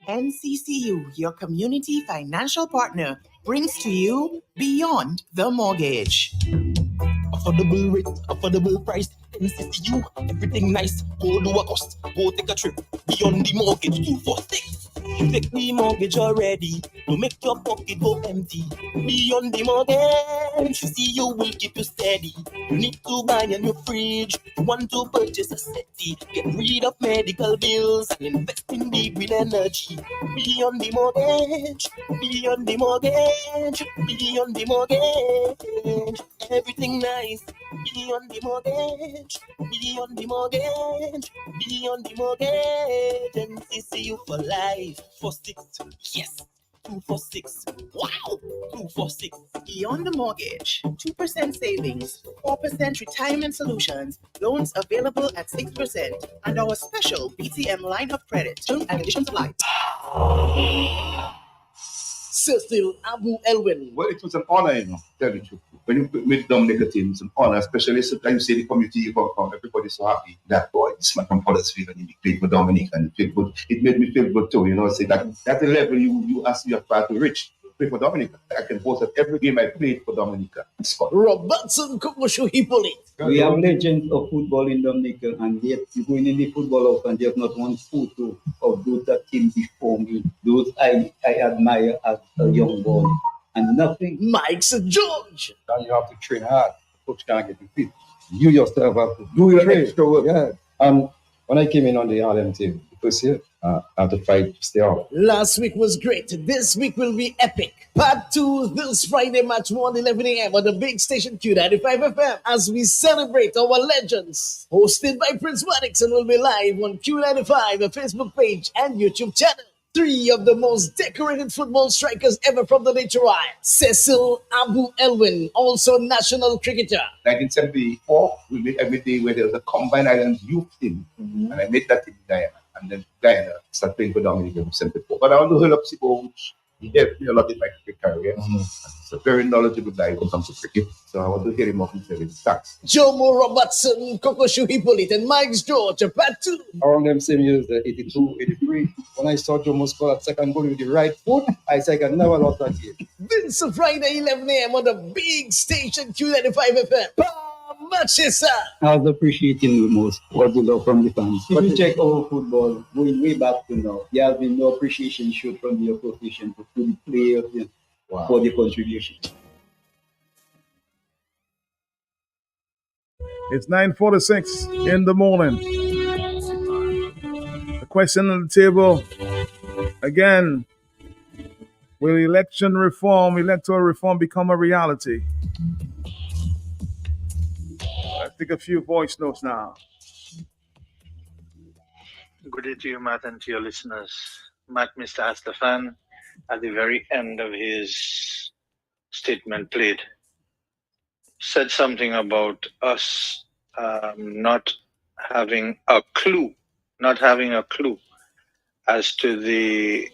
NCCU, your community financial partner, brings to you Beyond the Mortgage. Affordable rate, affordable price. NCCU, everything nice. Go do a cost, go take a trip. Beyond the Mortgage 246. You take the mortgage already. Don't make your pocket go empty. Beyond the Mortgage, NCCU will keep you steady. You need to buy a new fridge. You want to purchase a settee. Get rid of medical bills and invest in the green energy. Beyond the Mortgage, beyond the Mortgage, beyond the Mortgage. Everything nice. Beyond the Mortgage, beyond the Mortgage, beyond the Mortgage. NCCU for life. 46, yes. 246. Wow! 246. Beyond the Mortgage, 2% savings, 4% retirement solutions, loans available at 6%, and our special BTM line of credit. Terms and conditions apply. Sir Still Abu Elwin. Well, it was an honor, tell the truth. When you put me Dominica team, it's an honor, especially sometimes you say the community you come from, everybody's so happy that, boy, this man from Huddersfield and he played for Dominica and it feel good. It made me feel good too, say that's the level you ask your part to reach. Play for Dominica. I can post at every game I played for Dominica. Robertson Kumushu Hippolyte. We have legends of football in Dominica, and yet you go in the football house and there's not one photo of those that came before me. Those I admire as a young boy. And nothing. Mike St. George. And you have to train hard. Coach can't get you fit. You yourself have to do your extra work. Yeah. When I came in on the RM team, the first year, I had to fight to stay out. Last week was great. This week will be epic. Part 2 this Friday, match 1, 11 a.m. on the big station Q95 FM as we celebrate our legends. Hosted by Prince Maddox and will be live on Q95, the Facebook page and YouTube channel. Three of the most decorated football strikers ever from the nature line. Cecil Abu Elwin, also national cricketer. 1974, we made every day where there was a combined islands youth team. And I made that in Guyana. And then Guyana started playing for Dominica in 74. But I want to hold up Sibo, which he helped me a lot in my cricket career. He's a very knowledgeable guy when it comes to cricket. So I want to hear him off and tell his stats. Jomo Robertson, Kokoshu Hippolyte, and Mike George, bat two. Around them same years, 82, 83, when I saw Jomo score that second goal with the right foot, I said I can never lost that game. Vincent Friday, 11 a.m. on the big station Q95 FM. Manchester. I was appreciating the most what we love from the fans. If you check our football, going way back to now, there has been no appreciation shown from the opposition to the players for the contribution. It's 9:46 in the morning. The question on the table again: will electoral reform become a reality? Let's take a few voice notes now. Good day to you, Matt, and to your listeners. Matt, Mr. Astafan, at the very end of his statement played, said something about us not having a clue as to the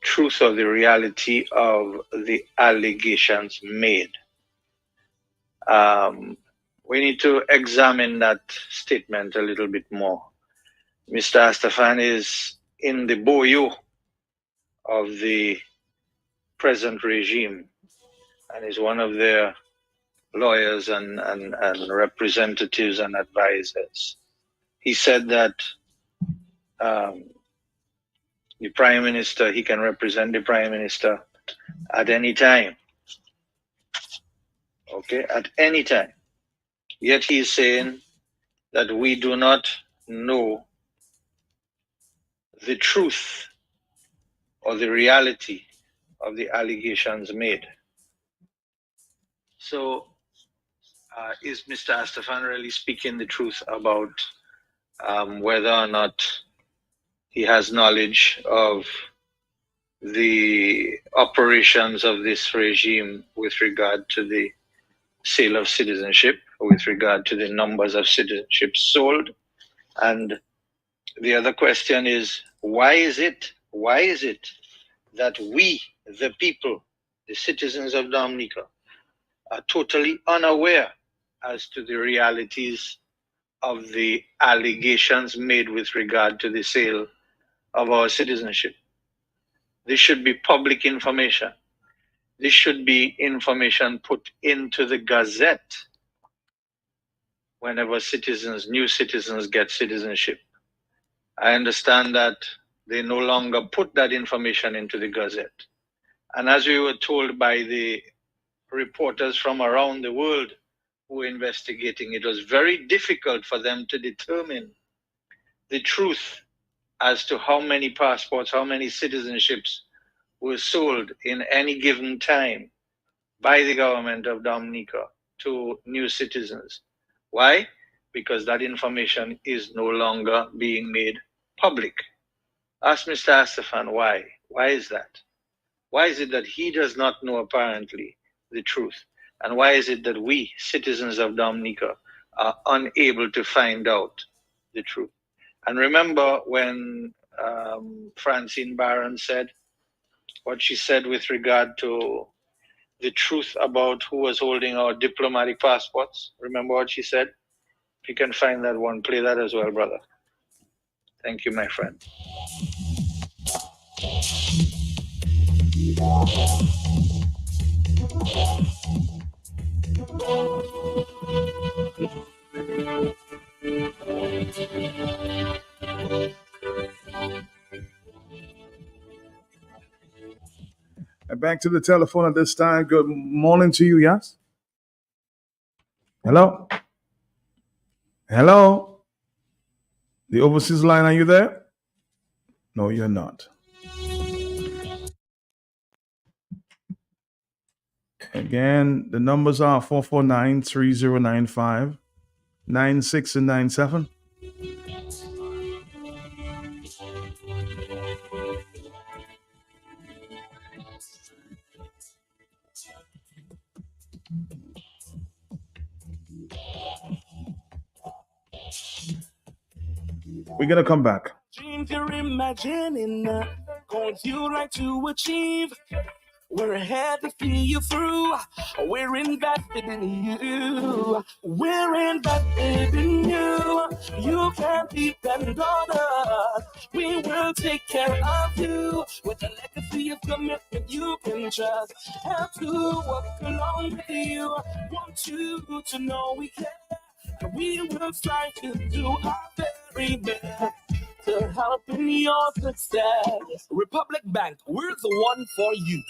truth or the reality of the allegations made. We need to examine that statement a little bit more. Mr. Astafan is in the boyo of the present regime and is one of their lawyers and representatives and advisors. He said that the Prime Minister, he can represent the Prime Minister at any time. Okay, at any time. Yet he is saying that we do not know the truth or the reality of the allegations made. So, is Mr. Astafan really speaking the truth about whether or not he has knowledge of the operations of this regime with regard to the sale of citizenship, with regard to the numbers of citizenship sold? And the other question is, why is it that we, the people, the citizens of Dominica, are totally unaware as to the realities of the allegations made with regard to the sale of our citizenship? This should be public information. This should be information put into the Gazette whenever new citizens get citizenship. I understand that they no longer put that information into the Gazette. And as we were told by the reporters from around the world who were investigating, it was very difficult for them to determine the truth as to how many passports, how many citizenships were sold in any given time by the government of Dominica to new citizens. Why? Because that information is no longer being made public. Ask Mr. Astafan why. Why is that? Why is it that he does not know apparently the truth? And why is it that we, citizens of Dominica, are unable to find out the truth? And remember when Francine Barron said what she said with regard to the truth about who was holding our diplomatic passports? Remember what she said? If you can find that one, play that as well, brother. Thank you, my friend. And back to the telephone at this time. Good morning to you, yes? Hello? Hello? The overseas line, are you there? No, you're not. Again, the numbers are 449-3095, 96 and 97. We're going to come back. Dreams you're imagining, goals you like to achieve. We're here to see you through. We're invested in you. We're invested in you. You can depend on us. We will take care of you with a legacy of commitment you can trust. Have to work along with you. Want you to know we care. And we will strive to do our very best to help in your success. Republic Bank, we're the one for you.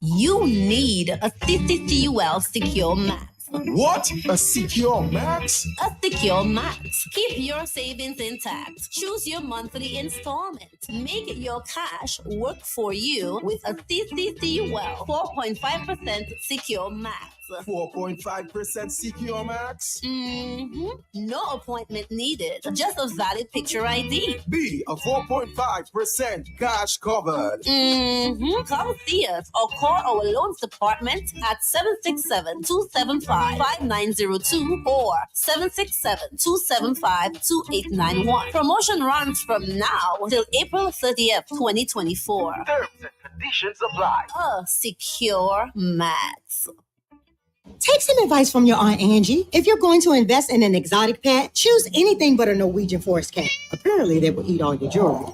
You need a CCCUL Secure Max. What? A Secure Max? A Secure Max. Keep your savings intact. Choose your monthly installment. Make your cash work for you with a CCCUL 4.5% Secure Max. 4.5% Secure Max? Mm-hmm. No appointment needed. Just a valid picture ID. B, a 4.5% cash covered. Mm-hmm. Come see us or call our loans department at 767-275-5902 or 767-275-2891. Promotion runs from now till April 30th, 2024. Terms and conditions apply. A Secure Max. Take some advice from your Aunt Angie. If you're going to invest in an exotic pet, choose anything but a Norwegian forest cat. Apparently, they will eat all your jewelry.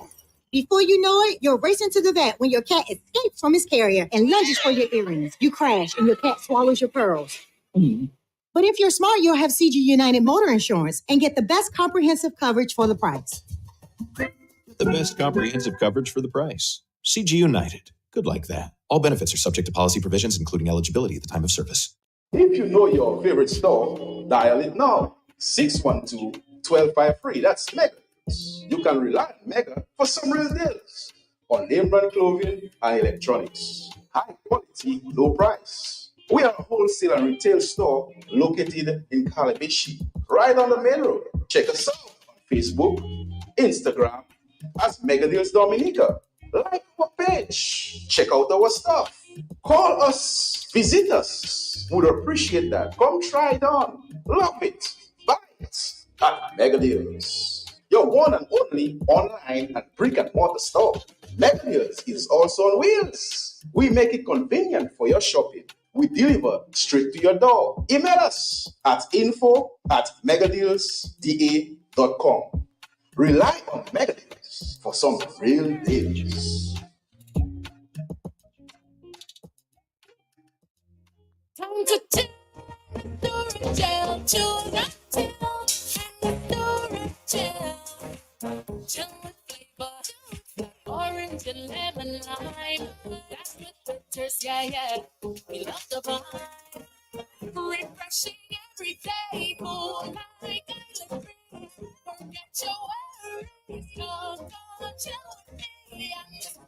Before you know it, you're racing to the vet when your cat escapes from his carrier and lunges for your earrings. You crash and your cat swallows your pearls. But if you're smart, you'll have CG United Motor Insurance and get the best comprehensive coverage for the price. The best comprehensive coverage for the price. CG United. Good like that. All benefits are subject to policy provisions, including eligibility at the time of service. If you know your favorite store, dial it now. 612-1253. That's Mega. You can rely on Mega for some real deals on name brand clothing and electronics. High quality, low price. We are a wholesale and retail store located in Calabishi, right on the main road. Check us out on Facebook, Instagram as Mega Deals Dominica. Like our page. Check out our stuff. Call us. Visit us. Would appreciate that. Come try it on. Love it. Buy it at Mega Deals. Your one and only online and brick and mortar store. Mega Deals is also on wheels. We make it convenient for your shopping. We deliver straight to your door. Email us at info@megadealsda.com. Rely on Mega Deals for some real deals. Time to tell to the chill with flavor, orange and lemon lime. That's with bitters, yeah. We love the vibe, refreshing every day. Cool like island breeze. Forget your worries, come chill with me. I'm just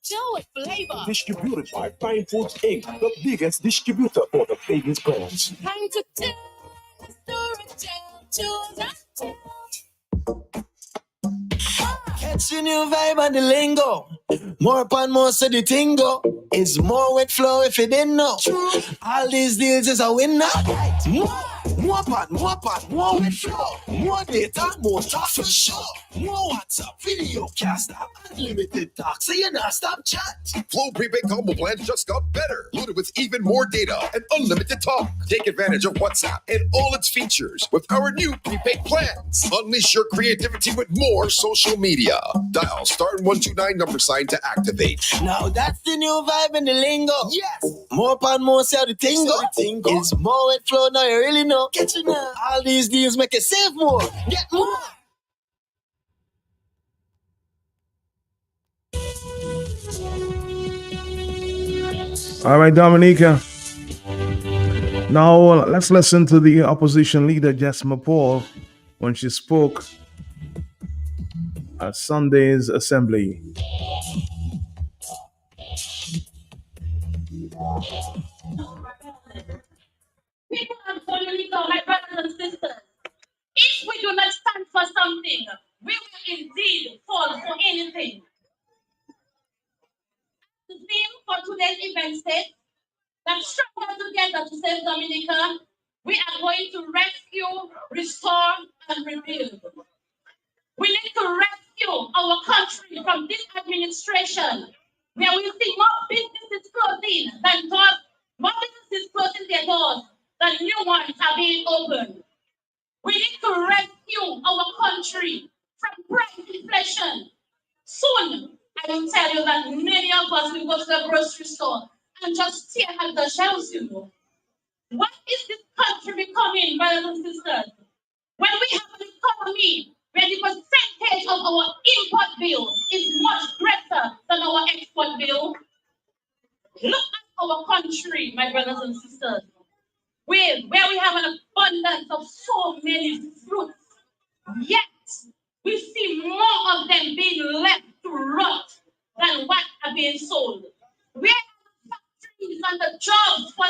chill with flavor. Distributed by Fine Foods Inc., the biggest distributor for the biggest brands. Time to Catch the new vibe and the lingo. More upon more, so the tingo. It's more with flow if you didn't know. All these deals is a winner. More upon more with flow. More data, more talk for sure. More WhatsApp, video caster, unlimited talk, so you not stop chat. Flow prepaid combo plans just got better. Loaded with even more data and unlimited talk. Take advantage of WhatsApp and all its features with our new prepaid plans. Unleash your creativity with more social media. Dial *129 $ to activate. Now that's the new vibe in the lingo. Yes. More upon more, say the tingo. It's more with flow, now you really know. Get you now. All these deals make you save more. Get more. All right, Dominica. Now let's listen to the opposition leader, Jesma Paul, when she spoke at Sunday's assembly. People of Dominica, my brothers and sisters, if we do not stand for something, we will indeed fall for anything. The theme for today's event states that strong together to save Dominica. We are going to rescue, restore, and rebuild. We need to rescue our country from this administration, where we see more businesses closing than doors, more businesses closing their doors than new ones are being opened. We need to rescue our country from price inflation. Soon, I will tell you that many of us will go to the grocery store and just stare at the shelves, you know. What is this country becoming, brothers and sisters? When we have an economy where the percentage of our import bill is much greater than our export bill, look at our country, my brothers and sisters, where we have an abundance of so many fruits, yet we see more of them being left to rot than what are being sold. Where are the factories and the jobs for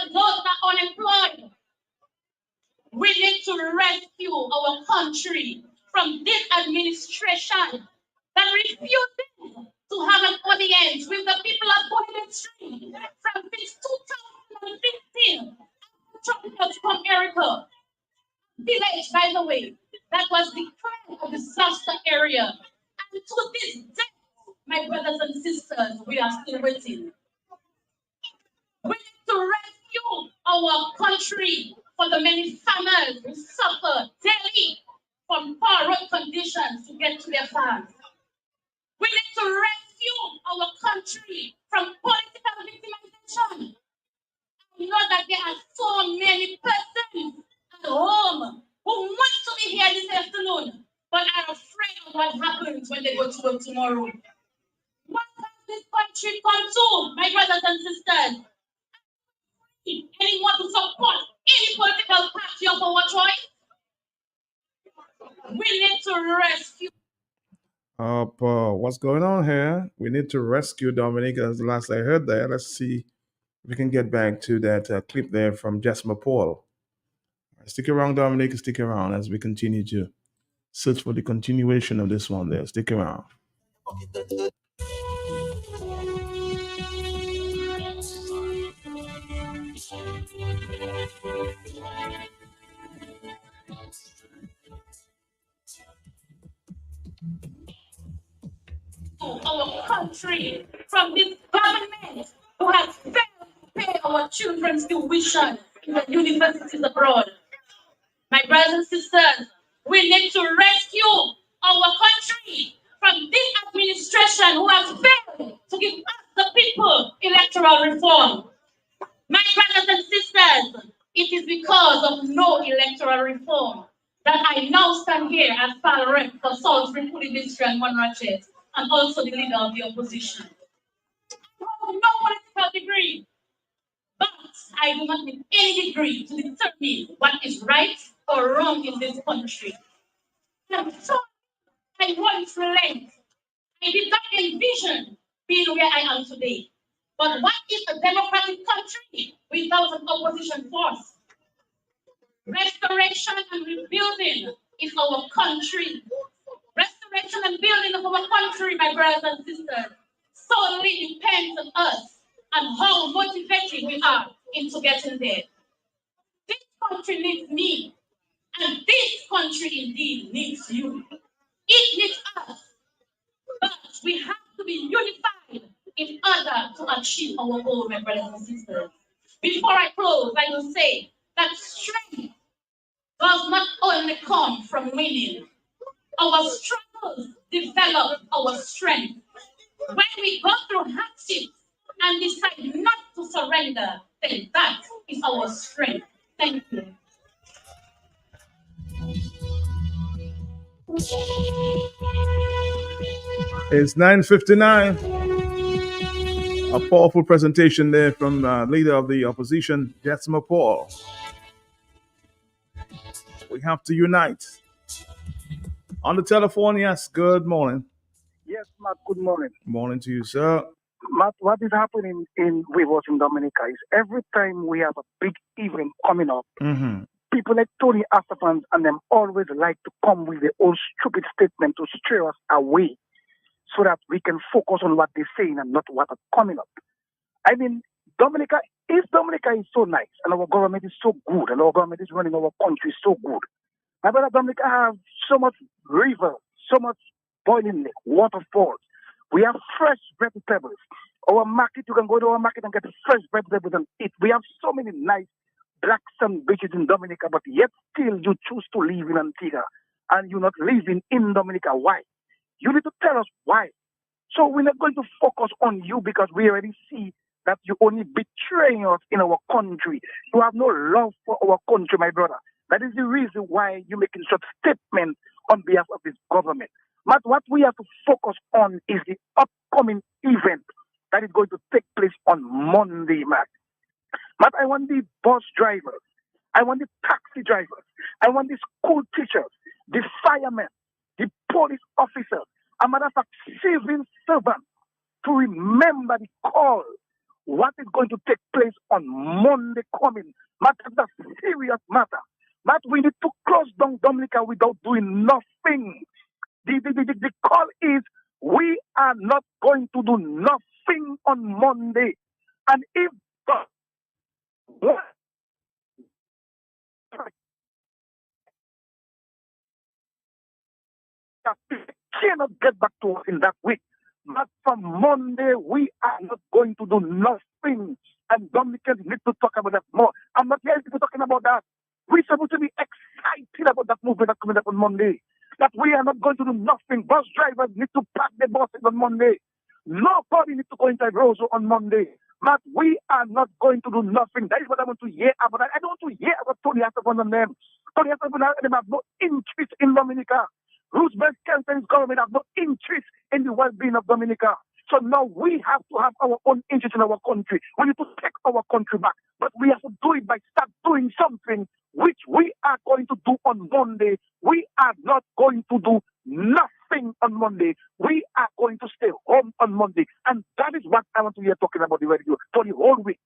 those that are unemployed? We need to rescue our country from this administration that refuses to have an audience with the people of Golden Street from since 2015. Tropical from America. Village, by the way, that was declared a disaster area. And to this day, my brothers and sisters, we are still waiting. We need to rescue our country for the many farmers who suffer daily from poor road conditions to get to their farms. We need to rescue our country from political victimization. You know that there are so many persons at home who want to be here this afternoon, but are afraid of what happens when they go to work tomorrow. What has this country come to, my brothers and sisters? Anyone to support any political party of our choice? We need to rescue. What's going on here? We need to rescue Dominica. As the last I heard there. Let's see if we can get back to that clip there from Jasmine Paul. Stick around, Dominica. Stick around as we continue to search for the continuation of this one there. Stick around. Our country from this government who has failed to pay our children's tuition in the universities abroad. My brothers and sisters, we need to rescue our country from this administration who has failed to give us the people electoral reform. My brothers and sisters, it is because of no electoral reform that I now stand here as Pal Rep for Salisbury Puli District and Monrachet, and also the leader of the opposition. I have no political degree, but I do not need any degree to determine what is right or wrong in this country. And so I once relent. I did not envision being where I am today. But what is a democratic country without an opposition force? Restoration and rebuilding is our country. Restoration and building of our country, my brothers and sisters, solely depends on us and how motivated we are into getting there. This country needs me, and this country indeed needs you. It needs us, but we have to be unified in order to achieve our goal, my brothers and sisters. Before I close, I will say that strength does not only come from winning. Our struggles develop our strength. When we go through hardships and decide not to surrender, then that is our strength. Thank you. It's 9:59. A powerful presentation there from leader of the opposition, Jasmine Paul. We have to unite. On the telephone, yes, good morning. Yes, Matt, good morning. Morning to you, sir. Matt, what is happening with us in Dominica is every time we have a big event coming up, people like Tony Astafan and them always like to come with their own stupid statement to steer us away so that we can focus on what they're saying and not what is coming up. I mean, Dominica Dominica is so nice, and our government is so good, and our government is running our country so good. My brother, Dominica have so much river, so much boiling lake, waterfalls. We have fresh vegetables. Our market, you can go to our market and get fresh vegetables and eat. We have so many nice black sand beaches in Dominica, but yet still you choose to live in Antigua and you're not living in Dominica. Why? You need to tell us why. So we're not going to focus on you because we already see that you only betraying us in our country. You have no love for our country, my brother. That is the reason why you're making such statements on behalf of this government. But what we have to focus on is the upcoming event that is going to take place on Monday, Matt. But I want the bus drivers, I want the taxi drivers, I want the school teachers, the firemen, the police officers, a matter of fact, civil servants to remember the call. What is going to take place on Monday coming? Matter, that's a serious matter. But we need to close down Dominica without doing nothing. The call is we are not going to do nothing on Monday. And if cannot get back to us in that week. But from Monday, we are not going to do nothing. And Dominicans need to talk about that more. I'm not hearing people talking about that. We're supposed to be excited about that movement that's coming up on Monday. That we are not going to do nothing. Bus drivers need to pack their buses on Monday. Nobody needs to go inside Rosso on Monday. But we are not going to do nothing. That is what I want to hear about. I don't want to hear about Tony Hasselman and them. Tony Hasselman and them have no interest in Dominica. Roosevelt Canton's government have no interest in the well-being of Dominica. So now we have to have our own interest in our country. We need to take our country back. But we have to do it by start doing something which we are going to do on Monday. We are not going to do nothing on Monday. We are going to stay home on Monday. And that is what I want to hear talking about the radio for the whole week.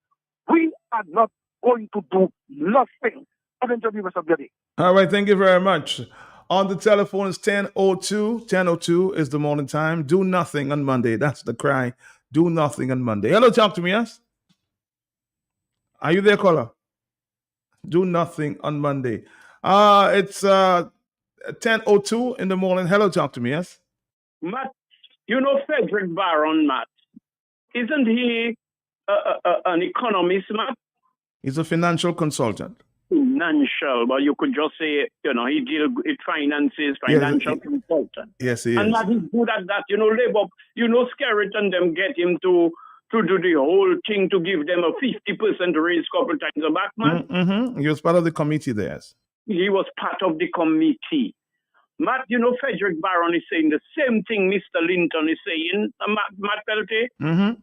We are not going to do nothing. Enjoy the rest of the day. All right, thank you very much. On the telephone is 10:02. 10:02 is the morning time. Do nothing on Monday. That's the cry. Do nothing on Monday. Hello, talk to me, yes? Are you there, caller? Do nothing on Monday. It's 10:02 in the morning. Hello, talk to me, yes? Matt, you know Frederick Barron, Matt. Isn't he an economist, Matt? He's a financial consultant. Financial, but you could just say, he deals with finances, financial consultant. Yes, he and is. that he's good at that. Labor, Skerritt and them get him to do the whole thing to give them a 50% raise couple times back, man. Mm-hmm. He was part of the committee there. Yes. He was part of the committee. Matt, Frederick Barron is saying the same thing Mr. Linton is saying, Matt Peltier. Mm-hmm.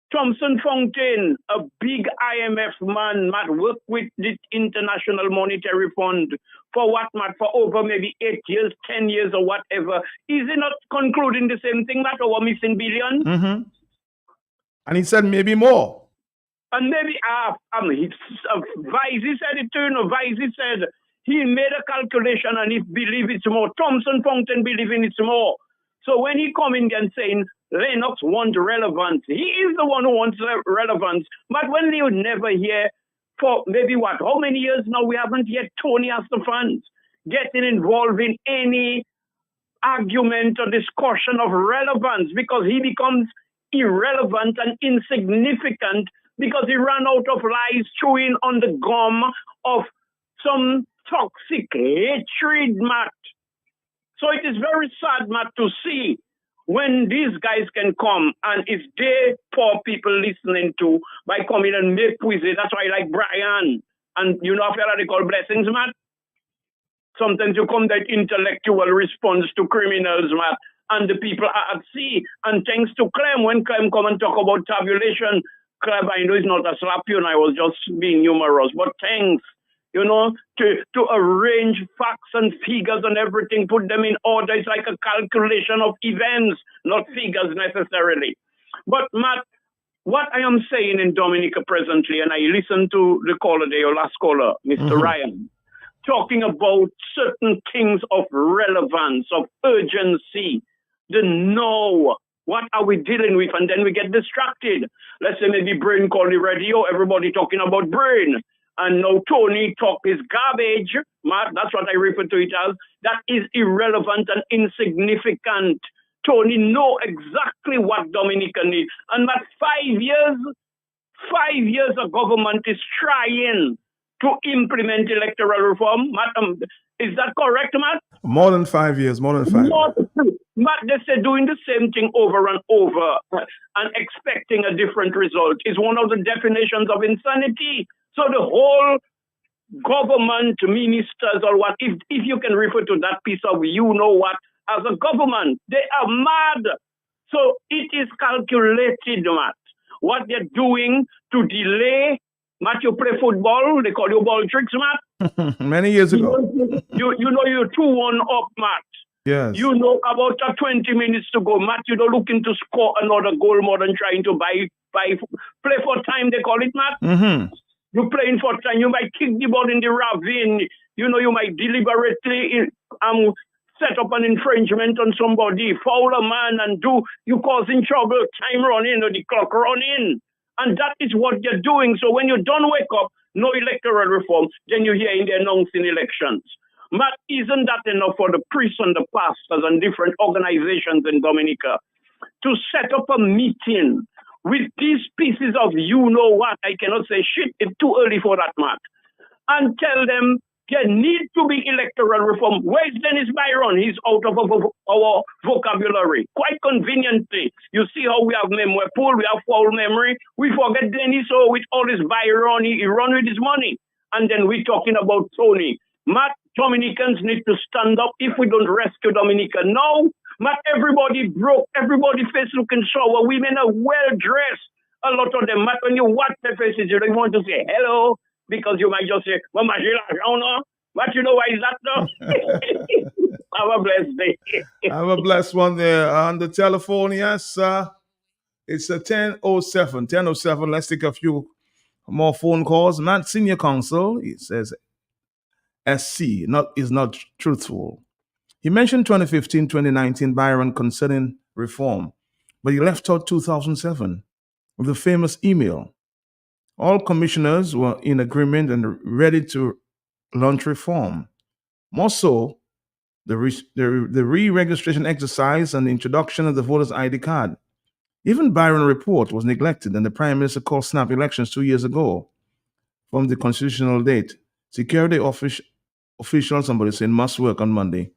Thompson Fountain, a big IMF man, Matt, worked with the International Monetary Fund for what, Matt, for over maybe 8 years, 10 years or whatever. Is he not concluding the same thing, Matt, over missing billions? Mm-hmm. And he said maybe more. And maybe, Vicey said it too, Vicey said he made a calculation and he believes it's more. Thompson Fountain believing it's more. So when he come in and saying Lennox wants relevance, he is the one who wants relevance. But when you never hear for maybe how many years now, we haven't yet Tony Hasselman getting involved in any argument or discussion of relevance because he becomes irrelevant and insignificant because he ran out of lies chewing on the gum of some toxic hatred, Matt. So it is very sad, Matt, to see when these guys can come and if they poor people listening to by coming and make quizzes. That's why I like Brian. And I feel like they call blessings, Matt. Sometimes you come that intellectual response to criminals, Matt, and the people are at sea. And thanks to Clem, when Clem come and talk about tabulation, Clem, I know it's not a slap you, and I was just being humorous, but thanks. To arrange facts and figures and everything, put them in order. It's like a calculation of events, not figures necessarily. But Matt, what I am saying in Dominica presently, and I listened to the caller there, your last caller, Mr. Ryan, talking about certain things of relevance, of urgency, the now, What are we dealing with? And then we get distracted. Let's say maybe Brain called the radio, everybody talking about Brain. And now Tony talk is garbage. Matt, that's what I refer to it as. That is irrelevant and insignificant. Tony know exactly what Dominica needs. And Matt, 5 years a government is trying to implement electoral reform. Matt, is that correct, Matt? More than 5 years, more than 5 years. Matt, they say doing the same thing over and over and expecting a different result is one of the definitions of insanity. So the whole government, ministers or what, if you can refer to that piece of you know what, as a government, they are mad. So it is calculated, Matt. What they're doing to delay, Matt, you play football, they call you ball tricks, Matt. Many years ago. You know you're 2-1 up, Matt. Yes. You know about 20 minutes to go, Matt. You're not looking to score another goal more than trying to play for time, they call it, Matt. Mm-hmm. You're playing for time. You might kick the ball in the ravine. You know, you might deliberately set up an infringement on somebody, foul a man, and you causing trouble, time running or the clock running. And that is what you're doing. So when you don't wake up, no electoral reform, then you hear in the announcing elections. But isn't that enough for the priests and the pastors and different organizations in Dominica to set up a meeting with these pieces of you know what? I cannot say shit, it's too early for that, Matt. And tell them there need to be electoral reform. Where's Dennis Byron? He's out of our vocabulary. Quite conveniently. You see how we have memory pool, we have foul memory. We forget Dennis, so with all his Byron, he run with his money. And then we're talking about Tony. Matt, Dominicans need to stand up if we don't rescue Dominica. No, Matt, everybody broke, everybody face looking sour. Women are well dressed. A lot of them, Matt, when you watch their faces, you don't want to say hello. Because you might just say, Mama, but you know why is that though? Have a blessed day. Have a blessed one there on the telephone. Yes, it's a 10:07. 10:07. Let's take a few more phone calls. Matt, Senior Counsel, he says SC is not truthful. He mentioned 2015, 2019 Byron concerning reform, but he left out 2007 with the famous email. All commissioners were in agreement and ready to launch reform. More so, the re-registration exercise and the introduction of the voter's ID card. Even Byron report was neglected, and the Prime Minister called snap elections 2 years ago from the constitutional date. Security officials, somebody saying, must work on Monday.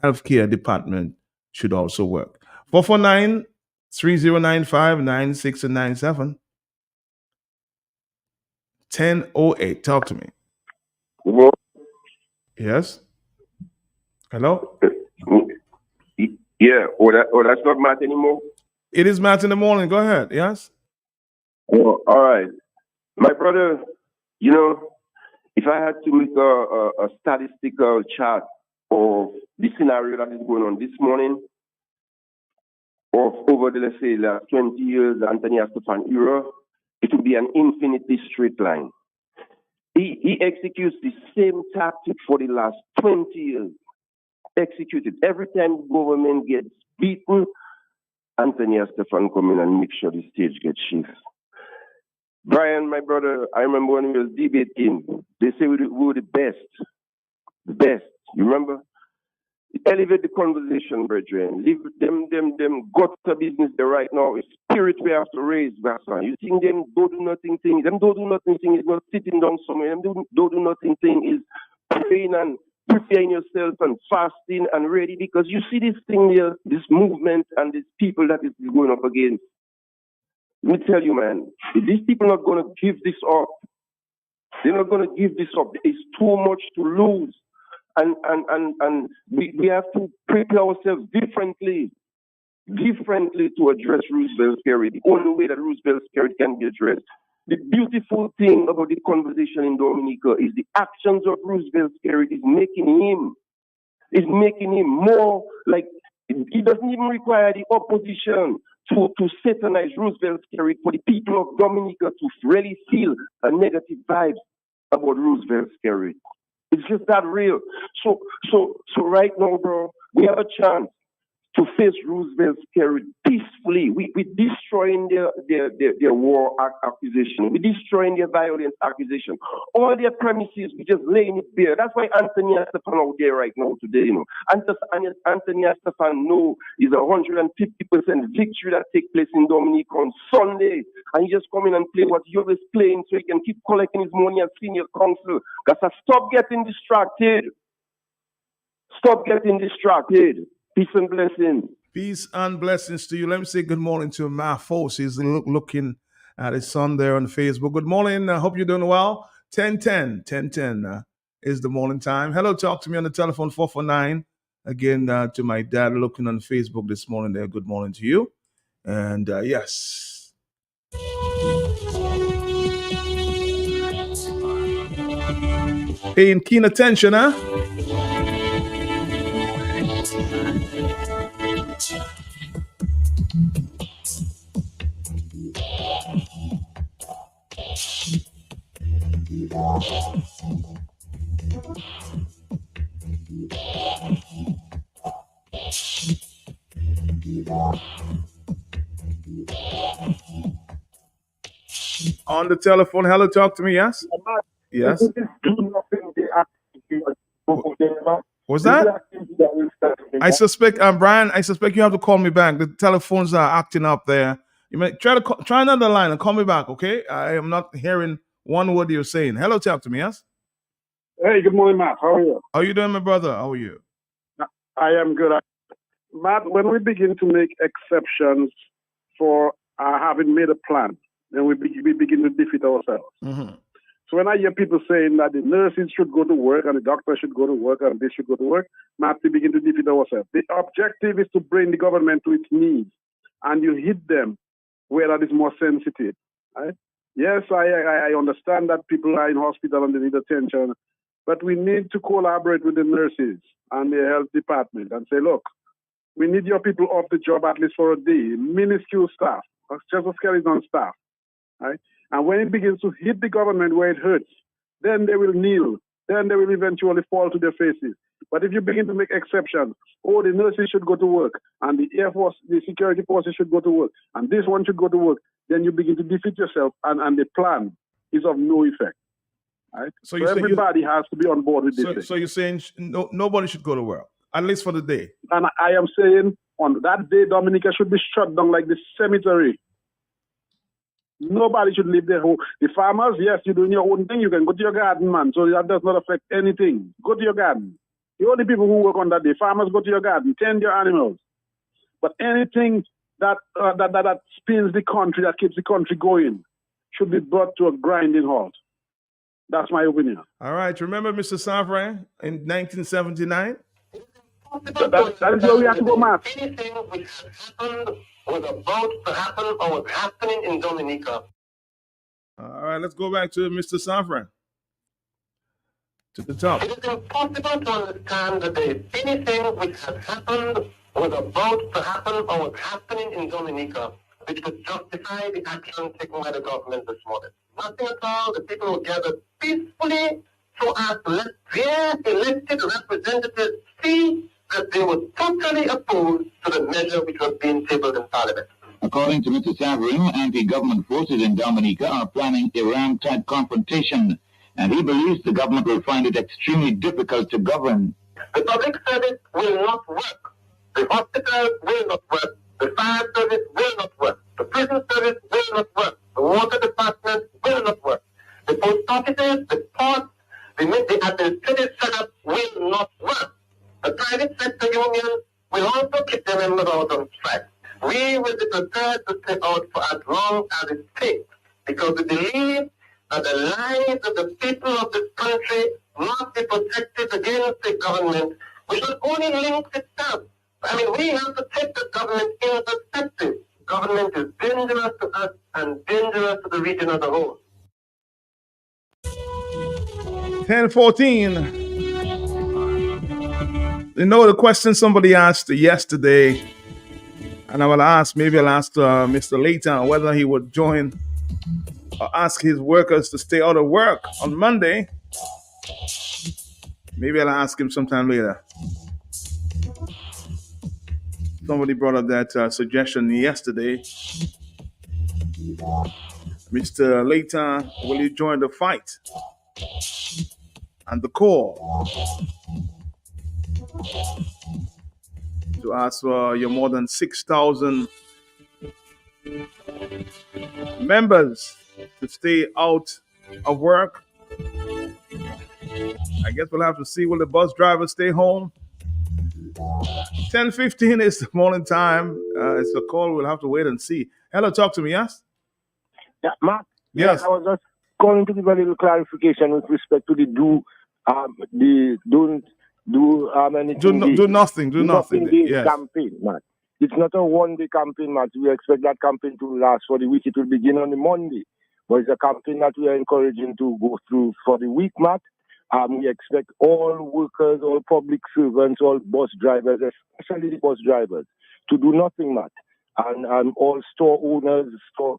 Healthcare department should also work. 449-3095-9697. 10:08. Talk to me. Hello? Yes. Hello. Yeah. That's not Matt anymore. It is Matt in the morning. Go ahead. Yes. Oh, all right, my brother. You know, if I had to make a statistical chart of the scenario that is going on this morning, of over the let's say last 20 years, Anthony Astafan era, it would be an infinitely straight line. He executes the same tactic for the last 20 years. Executed. Every time the government gets beaten, Anthony Astafan come in and make sure the stage gets shifted. Brian, my brother, I remember when we was debating, they say we were the best. The best. You remember? Elevate the conversation, brethren. Leave them got the business there right now. It's spirit we have to raise, Bassa. You think them don't do nothing thing. Them don't do nothing thing is not sitting down somewhere. Them don't do nothing thing is praying and preparing yourself and fasting and ready, because you see this thing here, this movement and these people that is going up against. Let me tell you, man, these people are not going to give this up. They're not going to give this up. It's too much to lose. And we have to prepare ourselves differently to address Roosevelt Scarry. The only way that Roosevelt Scarry can be addressed. The beautiful thing about the conversation in Dominica is the actions of Roosevelt Scarry is making him more like, he doesn't even require the opposition to satanize Roosevelt Scarry for the people of Dominica to really feel a negative vibes about Roosevelt Scarry. It's just that real. So right now, bro, we have a chance to face Roosevelt's period peacefully. We destroying their war accusation. We destroying their violence accusation. All their premises, we just laying it bare. That's why Anthony Estefan out there right now today, Anthony Estefan know is 150% victory that take place in Dominique on Sunday. And he just come in and play what he always playing so he can keep collecting his money as senior counsel. Because stop getting distracted. Stop getting distracted. Peace and blessings. Peace and blessings to you. Let me say good morning to my folks. He's looking at his son there on Facebook. Good morning. I hope you're doing well. 10:10 is the morning time. Hello, talk to me on the telephone 449. Again, to my dad looking on Facebook this morning there. Good morning to you. And yes. Paying keen attention, huh? On the telephone, hello, talk to me, yes? Yes. What's that? I suspect, Brian, I suspect you have to call me back. The telephones are acting up there. You may try another line and call me back, okay? I am not hearing one word you're saying. Hello, talk to me, yes? Hey, good morning, Matt. How are you? How are you doing, my brother? How are you? I am good. Matt, when we begin to make exceptions for having made a plan, then we begin to defeat ourselves. Mm-hmm. So when I hear people saying that the nurses should go to work and the doctors should go to work and they should go to work, Matt, we begin to defeat ourselves. The objective is to bring the government to its knees, and you hit them where that is more sensitive. Right? Yes, I understand that people are in hospital and they need attention, but we need to collaborate with the nurses and the health department and say, look, we need your people off the job at least for a day, minuscule staff, just a skeleton staff. Right? And when it begins to hit the government where it hurts, then they will kneel. Then they will eventually fall to their faces. But if you begin to make exceptions, the nurses should go to work, and the Air Force, the security forces should go to work, and this one should go to work, then you begin to defeat yourself, and the plan is of no effect. Right? So everybody has to be on board with this. So you're saying nobody should go to work, at least for the day? And I am saying on that day, Dominica should be shut down like the cemetery. Nobody should leave their home. The farmers, yes, you're doing your own thing. You can go to your garden, man. So that does not affect anything. Go to your garden. The only people who work on that day, farmers, go to your garden, tend your animals. But anything that spins the country, that keeps the country going, should be brought to a grinding halt. That's my opinion. All right. Remember Mr. Savre in 1979? That is where we have to go, Matt. Anything which happened was about to happen or was happening in Dominica. All right, let's go back to Mr. Savre. To the top. It is impossible to understand that there is anything which has happened, was about to happen, or was happening in Dominica which could justify the action taken by the government this morning. Nothing at all. The people were gathered peacefully so as to let their elected representatives see that they were totally opposed to the measure which was being tabled in Parliament. According to Mr. Savarin, anti-government forces in Dominica are planning a ram-type confrontation, and he believes the government will find it extremely difficult to govern. The public service will not work. The hospitals will not work. The fire service will not work. The prison service will not work. The water department will not work. The post offices, the ports, the administrative setup will not work. The private sector unions will also keep their members out on strike. We will be prepared to stay out for as long as it takes, because we believe that the lives of the people of this country must be protected against the government, which will only link itself. I mean, we have to take the government in perspective. Government is dangerous to us and dangerous to the region as a whole. 10:14. You know the question somebody asked yesterday, and I'll ask Mr. Layton whether he would join or ask his workers to stay out of work on Monday. Maybe I'll ask him sometime later. Somebody brought up that suggestion yesterday. Mr. Later, will you join the fight and the call to ask for your more than 6,000 members to stay out of work? I guess we'll have to see. Will the bus drivers stay home? 10:15 is the morning time. It's a call. We'll have to wait and see. Hello, talk to me, yes? Yeah, Mark. Yes. I was just calling to give a little clarification with respect to the do nothing day Yes. campaign, Mark. It's not a one-day campaign, Mark. We expect that campaign to last for the week. It will begin on the Monday, but it's a campaign that we are encouraging to go through for the week, Mark. We expect all workers, all public servants, all bus drivers, especially the bus drivers, to do nothing, Matt. And all store owners, store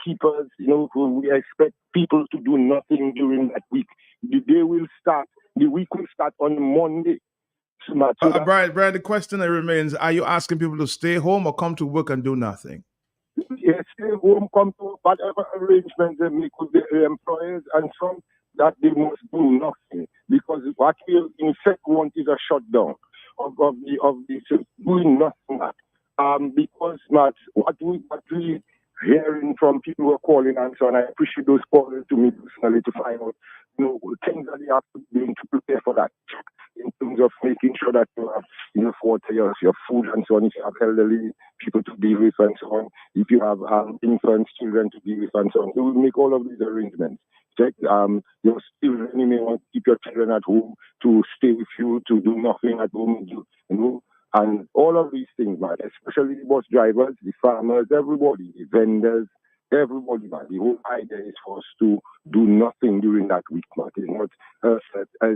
keepers, we expect people to do nothing during that week. The week will start on Monday. So Brian, the question that remains, are you asking people to stay home or come to work and do nothing? Yes, stay home, come to whatever arrangements they make with their employers and some that they must do nothing, because what we in fact want is a shutdown of the doing nothing. Because Matt, what we hearing from people who are calling and so on, I appreciate those calling to me personally to find out things that they have to do to prepare for that, in terms of making sure that you have enough water, your food and so on, if you have elderly people to deal with and so on, if you have infants, children to deal with and so on. So we'll make all of these arrangements. Check your children, you may want to keep your children at home, to stay with you, to do nothing at home, and all of these things, man, especially the bus drivers, the farmers, everybody, the vendors, everybody, man. The whole idea is for us to do nothing during that week, man. It's not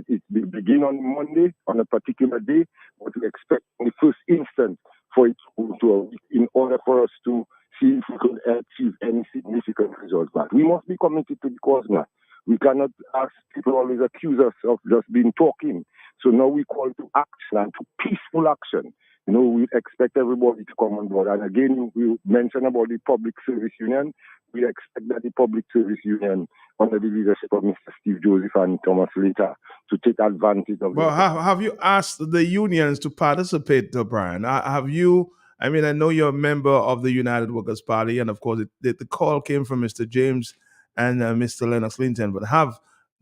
it will begin on Monday, on a particular day, but we expect in the first instance for it to go to a week in order for us to see if we could achieve any significant results, man. We must be committed to the cause, man. We cannot ask people always accuse us of just being talking. So now we call to action and to peaceful action. We expect everybody to come on board. And again, we mentioned about the Public Service Union. We expect that the Public Service Union, under the leadership of Mr. Steve Joseph and Thomas Later, to take advantage of Well, have you asked the unions to participate, Brian? Have you? I mean, I know you're a member of the United Workers' Party, and of course, the call came from Mr. James and Mr. Lennox Linton. But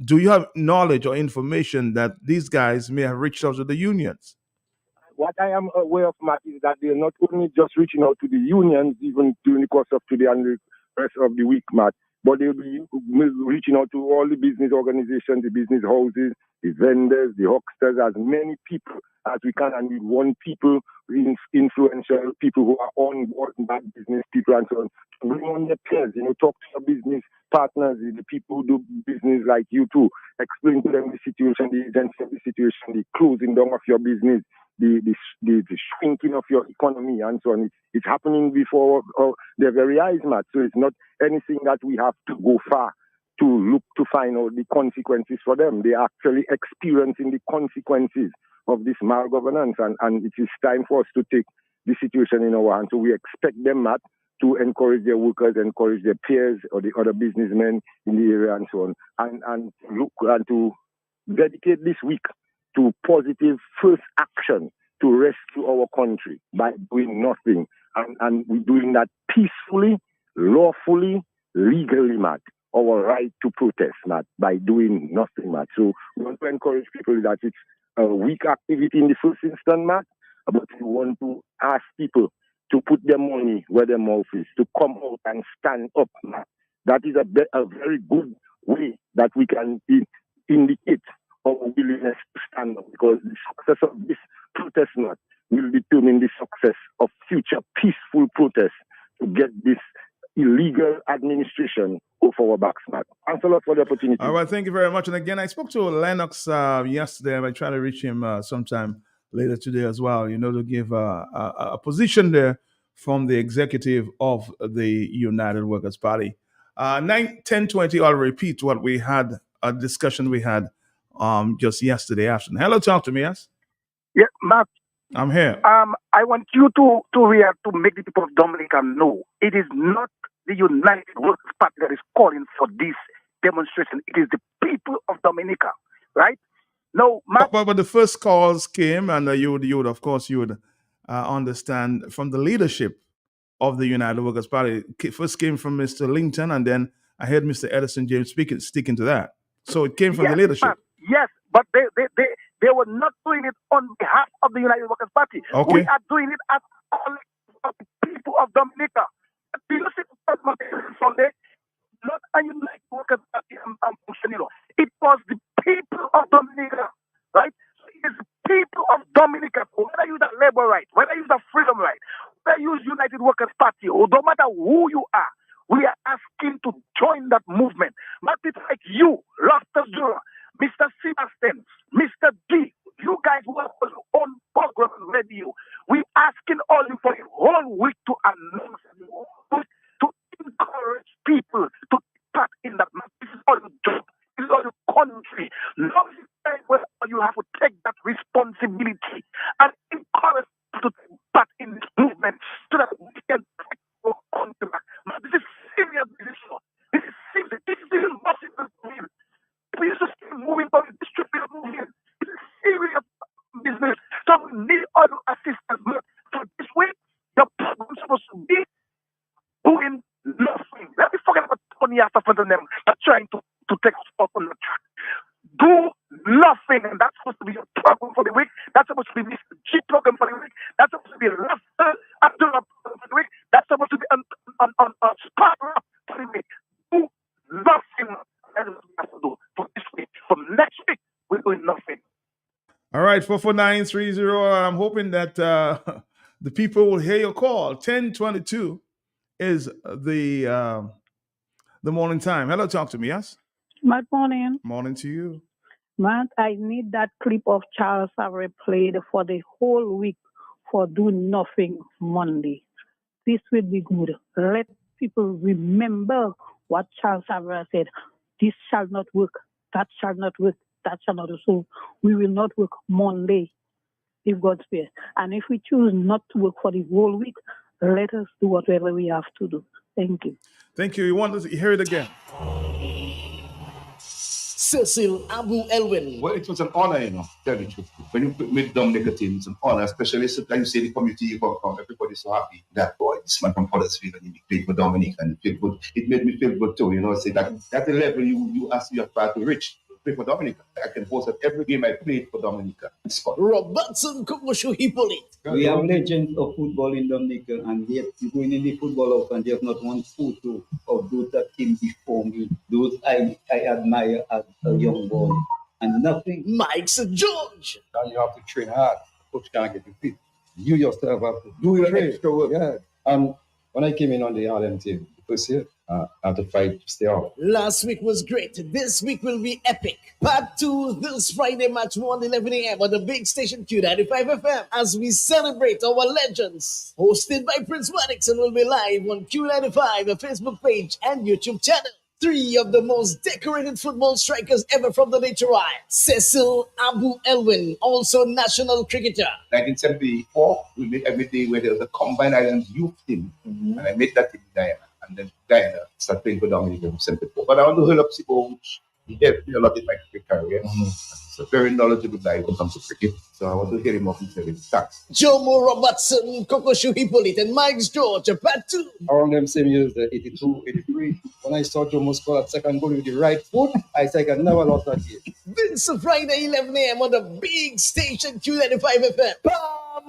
do you have knowledge or information that these guys may have reached out to the unions? What I am aware of, Matt, is that they're not only just reaching out to the unions, even during the course of today and the rest of the week, Matt, but they'll be reaching out to all the business organizations, the business houses, the vendors, the hucksters, as many people as we can. And we want people, influential people who are on board, bad business people and so on, to bring on their peers, talk to your business partners, the people who do business like you too, explain to them the situation, the urgency of the situation, the closing down of your business, the shrinking of your economy and so on. It's happening before their very eyes, Matt. So it's not anything that we have to go far to look to find out the consequences for them. They're actually experiencing the consequences of this malgovernance, and it is time for us to take the situation in our hands. So we expect them, Matt, to encourage their workers, encourage their peers or the other businessmen in the area and so on, and look and to dedicate this week to positive first action to rescue our country by doing nothing. And we're doing that peacefully, lawfully, legally, Matt. Our right to protest, Matt, by doing nothing, Matt. So we want to encourage people that it's a weak activity in the first instance, Matt, but we want to ask people to put their money where their mouth is, to come out and stand up, Matt. That is a very good way that we can indicate our willingness to stand up, because the success of this protest, Matt, will determine the success of future peaceful protests to get this illegal administration off our backs, Matt. Thanks a lot for the opportunity. All right, thank you very much. And again, I spoke to Lennox yesterday. I might try to reach him sometime later today as well, to give a position there from the executive of the United Workers' Party. 10:20, I'll repeat what we had, a discussion we had just yesterday afternoon. Hello, talk to me, yes? Yeah, Mark, I'm here. I want you to make the people of Dominica know it is not the United Workers Party that is calling for this demonstration. It is the people of Dominica, right? No, but the first calls came, and you would of course you would understand from the leadership of the United Workers Party. First came from Mr. Linton, and then I heard Mr. Edison James sticking to that. So it came from the leadership. Yes, but they were not doing it on behalf of the United Workers Party. Okay. We are doing it as a collective of the people of Dominica. Do you see Sunday? Not a United Workers Party functioning. It was the people of Dominica, right? So it is the people of Dominica. Whether you use a labor right, whether you use a freedom right, whether you use United Workers Party, or no matter who you are, we are asking to join that movement. Not people like you, Rasta Jura, Mr. Sebastian, Mr. D, you guys who are on program radio. We asking all you for the whole week to announce, to encourage people to part in that. This is all your job. This is all your country. Now is the time where you have to take that responsibility and encourage people to take part in this movement so that we can take our country back. Now, this is serious decision. This is serious. This is impossible to win. We used to keep moving from the district we are moving. This is serious business. So we need all your assistance. Look, for this week, the program is supposed to be doing nothing. Let me forget about Tony Asafan and them that trying to take us off on the track. Do nothing, and that's supposed to be your program for the week. That's supposed to be Mr. G program for the week. That's supposed to be Rasta Abdullah program for the week. That's supposed to be on Spot Rock for the week. Do nothing. That's what we have to do for this week. From next week, we're doing nothing. All right, 44930. I'm hoping that the people will hear your call. 1022 is the morning time. Hello, talk to me, yes? Good morning. Morning to you. Matt, I need that clip of Charles Avery played for the whole week for Do Nothing Monday. This will be good. Let people remember what Charles Avery said. This shall not work. That shall not work. That shall not work. So we will not work Monday, if God spares. And if we choose not to work for the whole week, let us do whatever we have to do. Thank you. Thank you. You want to hear it again? Cecil Abu Elwin. Well, it was an honor, tell the truth. When you put me Dominica team, it's an honor, especially sometimes you say the community you come from, everybody's so happy that boy, this man from Huddersfield and he played for Dominica and feel good. It made me feel good too, say that at the level you ask you aspire to reach. Play for Dominica. I can boast that every game I played for Dominica. Robertson Kumushu Hippolyte. We have legends of football in Dominica, and yet you go in the football house and there's not one photo of those that came before me. Those I admire as a young boy. And nothing. Mike's George. And you have to train hard. Coach can't get you fit. You yourself have to do your extra work. Yeah. When I came in on the RM team, the first year, I had to fight to stay out. Last week was great. This week will be epic. Part 2 this Friday, match 1, 11 a.m. on the big station Q95 FM as we celebrate our legends. Hosted by Prince Maddox and will be live on Q95, a Facebook page and YouTube channel. 3 of the most decorated football strikers ever from the Nature Eye. Cecil Abu Elwin, also national cricketer. 1974, we made every day where there was a combined islands youth team. And I made that team Diana. And then Diana started playing for Dominica in 74. But I want to hold up people which he helped me a lot in my cricket career. He's a very knowledgeable guy when it comes to cricket. So I want to hear him up and tell him thanks. Jomo Robertson, Kokoshu Hippolyte, and Mike's George, part 2. Around them same years, 82, 83, when I saw Jomo score that second goal with the right foot, I said I never lost that game. This Friday, 11 a.m. on the big station Q95 FM.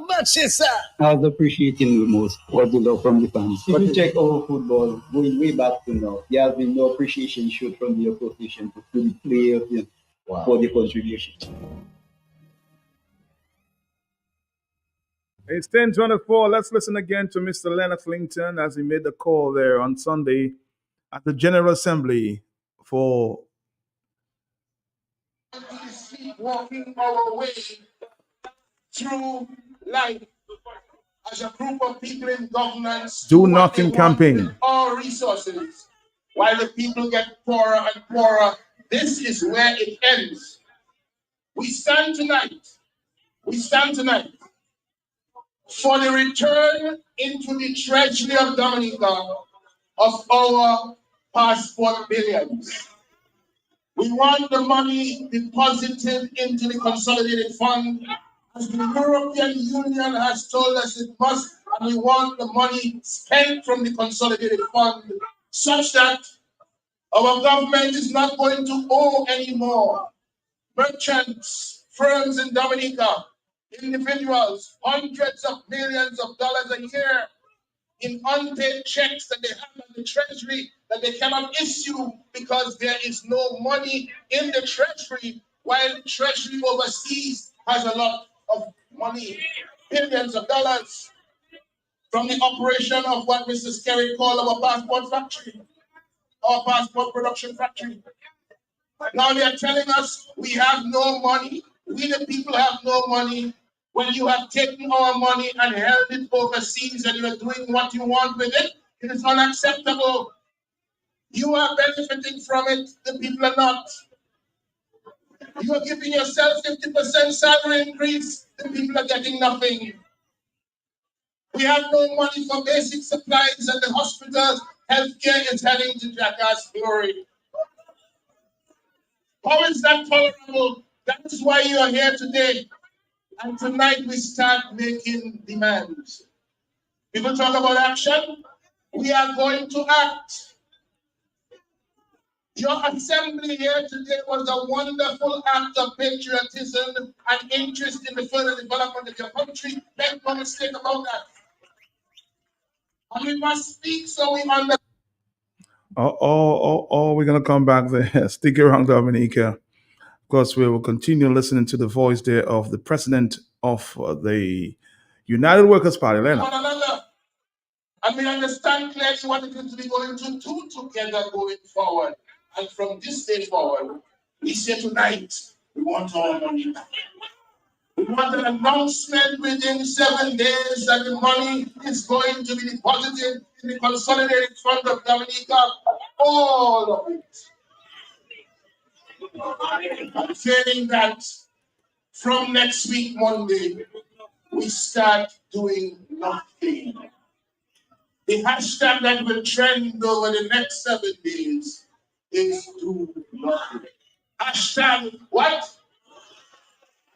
Manchester. I was appreciating the most what the love from the fans. If you check our football, going way back to now, there has been no appreciation shown from the opposition to the players for the contribution. It's 10:24. Let's listen again to Mr. Leonard Linton as he made the call there on Sunday at the General Assembly for walking our way through life as a group of people in governance. Do Nothing campaign. All resources, while the people get poorer and poorer. This is where it ends. We stand tonight for the return into the treasury of Dominica of our passport billions. We want the money deposited into the consolidated fund, as the European Union has told us it must, and we want the money spent from the consolidated fund such that our government is not going to owe anymore. Merchants, firms in Dominica, individuals, hundreds of millions of dollars a year in unpaid checks that they have in the treasury that they cannot issue because there is no money in the treasury, while the treasury overseas has a lot of money, billions of dollars, from the operation of what Mr. Skerry called our passport factory, our passport production factory. Now they are telling us we have no money, we the people have no money. When you have taken our money and held it overseas and you are doing what you want with it, it is unacceptable. You are benefiting from it, the people are not. You are giving yourself 50% salary increase, the people are getting nothing. We have no money for basic supplies and the hospitals, healthcare is heading to jackass glory. How is that tolerable? That is why you are here today. And tonight we start making demands. People talk about action. We are going to act. Your assembly here today was a wonderful act of patriotism and interest in the further development of your country. Make no mistake about that. And we must speak so we understand. We're going to come back there. Stick around, Dominica. Of course, we will continue listening to the voice there of the president of the United Workers' Party, Leonard. One another. And we understand clearly what it is we're going to do together going forward. And from this day forward, we say tonight, we want our money back. We want an announcement within 7 days that the money is going to be deposited in the consolidated fund of Dominica. All of it. I'm saying that from next week, Monday, we start doing nothing. The hashtag that will trend over the next 7 days is do nothing. Hashtag what?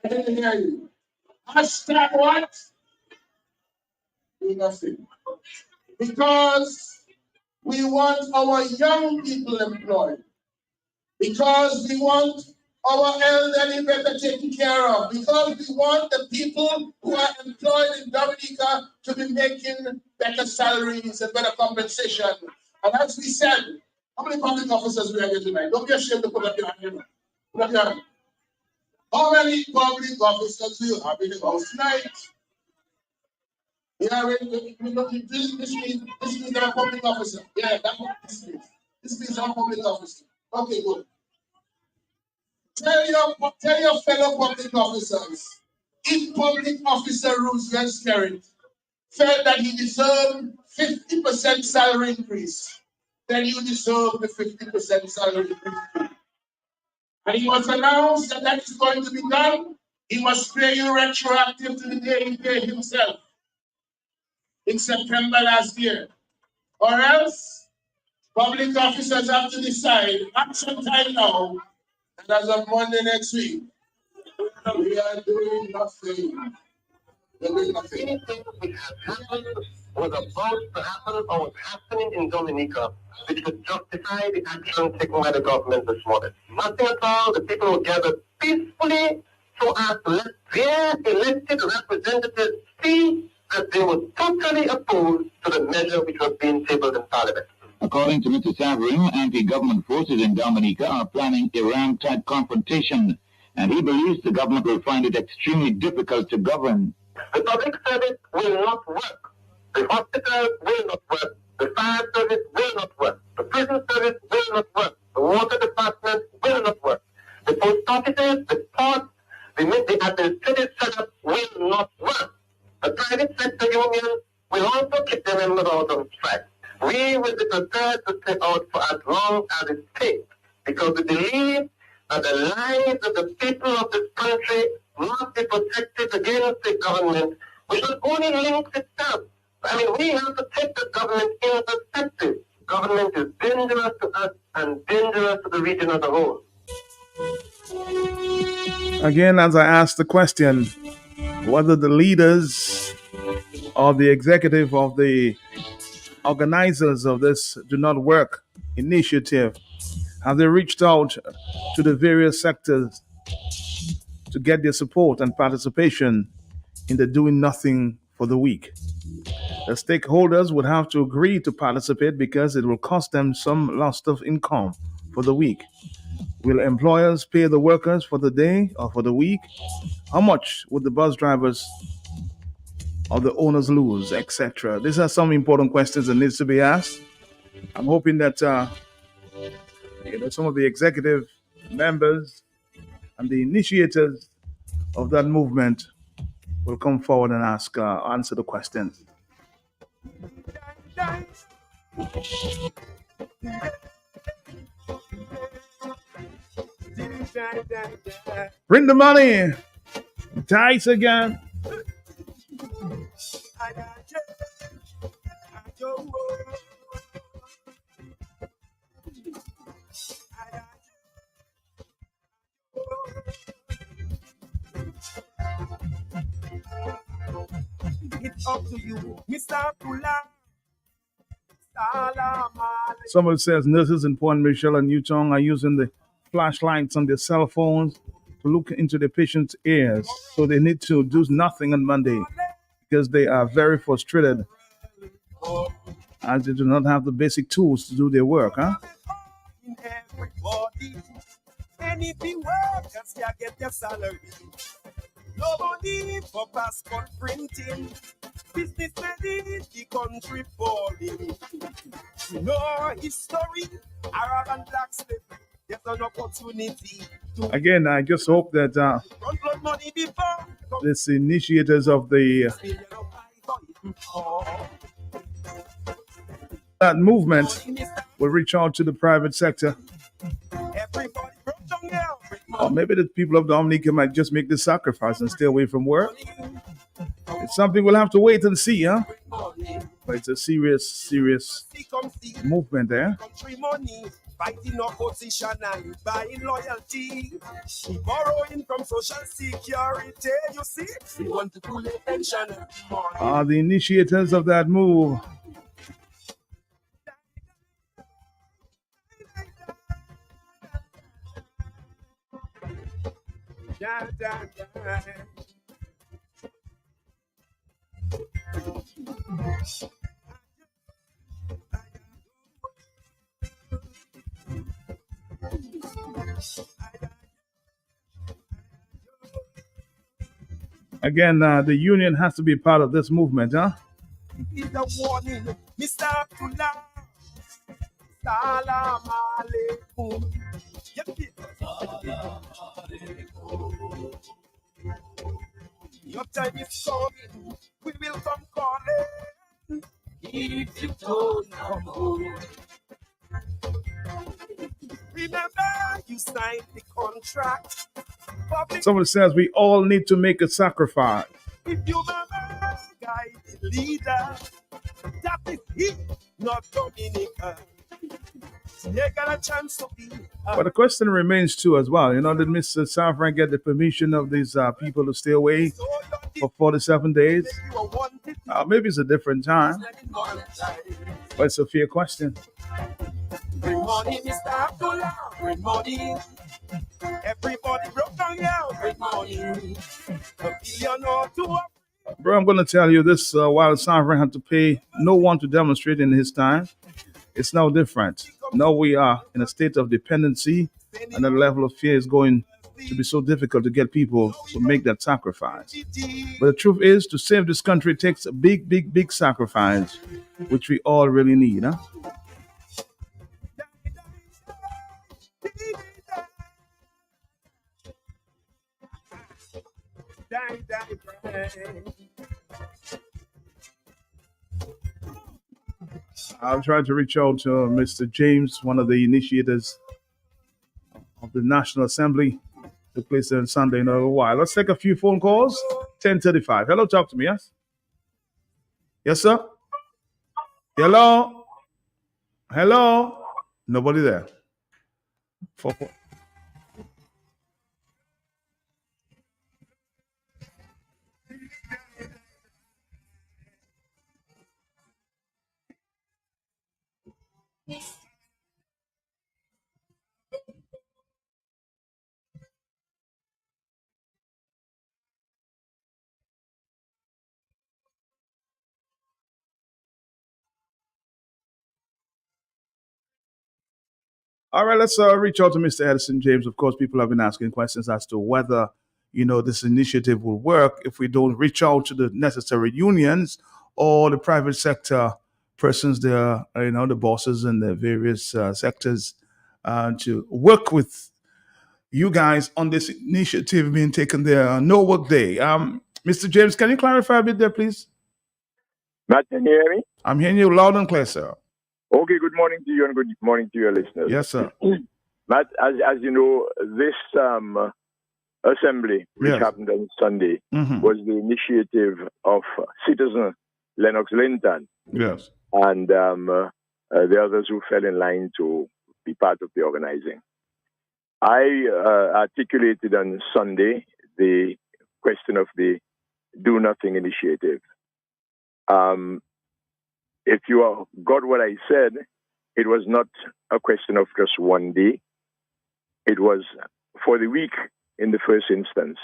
I didn't hear you. Hashtag what? Do nothing. Because we want our young people employed. Because we want our elderly better taken care of. Because we want the people who are employed in Dominica to be making better salaries and better compensation. And as we said, how many public officers we have here tonight? Don't be ashamed to put up your hand. Put up your hand. How many public officers do you have in the house tonight? Yeah, this means they're a public officer. Yeah, that's what this means. This means I'm a public officer. Okay, good. Tell your fellow public officers, if public officer Roosevelt Skerry felt that he deserved 50% salary increase, then you deserve the 50% salary increase. And he must announce that that is going to be done. He must pay you retroactive to the day he paid himself in September last year. Or else, public officers have to decide, action time now, and as of Monday next week, we are doing nothing. We're doing nothing. Anything which has happened, was about to happen, or was happening in Dominica, which could justify the action taken by the government this morning. Nothing at all. The people were gathered peacefully so as to let their elected representatives see that they were totally opposed to the measure which was being tabled in Parliament. According to Mr. Saverin, anti-government forces in Dominica are planning a ram-type confrontation, and he believes the government will find it extremely difficult to govern. The public service will not work. The hospitals will not work. The fire service will not work. The prison service will not work. The water department will not work. The post offices, the ports, the administrative setup will not work. The private sector unions will also keep their members out on strike. We will be prepared to stay out for as long as it takes, because we believe that the lives of the people of this country must be protected against the government We should only link itself. I mean, we have to take the government in perspective. Government is dangerous to us and dangerous to the region as a whole. Again, as I asked the question, whether the leaders or the executive of the organizers of this Do Not Work initiative, have they reached out to the various sectors to get their support and participation in the Doing Nothing for the Week? The stakeholders would have to agree to participate because it will cost them some loss of income for the week. Will employers pay the workers for the day or for the week? How much would the bus drivers or the owners lose, etc.? These are some important questions that needs to be asked. I'm hoping that some of the executive members and the initiators of that movement will come forward and answer the questions. Bring the money. Dice again. It's up to you, Mr. Kula. Someone says nurses in Point Michelle and Newton are using the flashlights on their cell phones to look into the patient's ears. So they need to do nothing on Monday because they are very frustrated as they do not have the basic tools to do their work. Anything workers can get their salary. Nobody for passport printing. Business ready, the country falling. No history, Arab and black slavery. There's an opportunity to. Again, I just hope that these initiators of the that movement will reach out to the private sector. Or maybe the people of Dominica might just make the sacrifice and stay away from work. It's something we'll have to wait and see, huh? But it's a serious movement there. Fighting opposition and buying loyalty. Borrowing from social security, you see? We want to pull a pension. Are the initiators of that move. Again, the union has to be part of this movement, huh? It's a warning, Mr. Abdullah. Salam alaikum. Your time is coming, we will come calling. If you don't come home. Remember, you signed the contract. Someone says we all need to make a sacrifice. If you remember, guide the leader, that is he, not Dominica. You got a chance to be. But the question remains too as well. Did Mr. Safran get the permission of these people to stay away for 47 days? Maybe it's a different time. But it's a fair question. Bring money, Mr. Abdullah. Bring money. Everybody broke down here. Bring money. $1 billion or two. Bro, I'm going to tell you this. While Safran had to pay no one to demonstrate in his time, it's now different. Now we are in a state of dependency, and the level of fear is going to be so difficult to get people to make that sacrifice. But the truth is, to save this country takes a big, big, big sacrifice, which we all really need, huh? I'll try to reach out to Mr. James, one of the initiators of the National Assembly. Took place on Sunday in a while. Let's take a few phone calls. 10:35. Hello, talk to me, yes? Yes, sir. Hello. Hello. Nobody there. Four. All right, let's reach out to Mr. Edison James. Of course, people have been asking questions as to whether this initiative will work if we don't reach out to the necessary unions or the private sector persons there, the bosses in the various sectors to work with you guys on this initiative being taken there. No work day. Mr. James, can you clarify a bit there, please? Matt, can you hear me? I'm hearing you loud and clear, sir. Okay, good morning to you and good morning to your listeners. Yes, sir. Matt, as you know, this assembly, which happened on Sunday, was the initiative of citizen Lennox Linton. Yes. And the others who fell in line to be part of the organizing. I articulated on Sunday the question of the Do Nothing initiative. If you got what I said, it was not a question of just one day. It was for the week in the first instance.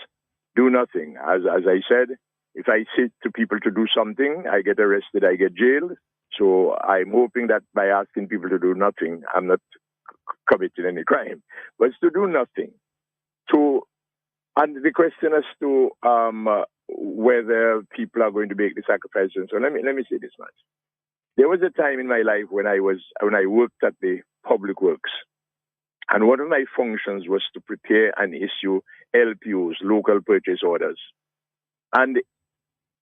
Do nothing. As I said, if I say to people to do something, I get arrested, I get jailed. So I'm hoping that by asking people to do nothing, I'm not committing any crime. But it's to do nothing. And the question as to whether people are going to make the sacrifices. So let me say this much. There was a time in my life when I worked at the public works, and one of my functions was to prepare and issue LPOs, local purchase orders. And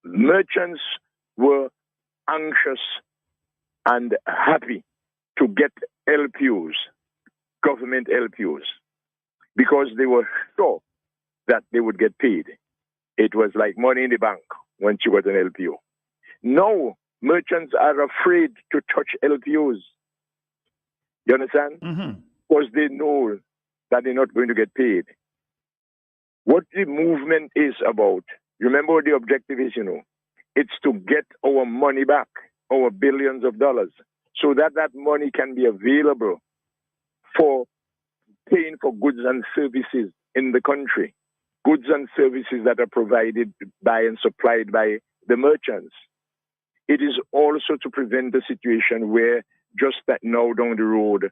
merchants were anxious and happy to get LPOs, government LPOs, because they were sure that they would get paid. It was like money in the bank once you got an LPO. Now, merchants are afraid to touch LPOs. You understand? Because they know that they're not going to get paid. What the movement is about, remember what the objective is, it's to get our money back, our billions of dollars, so that that money can be available for paying for goods and services in the country, goods and services that are provided by and supplied by the merchants. It is also to prevent a situation where just that now down the road,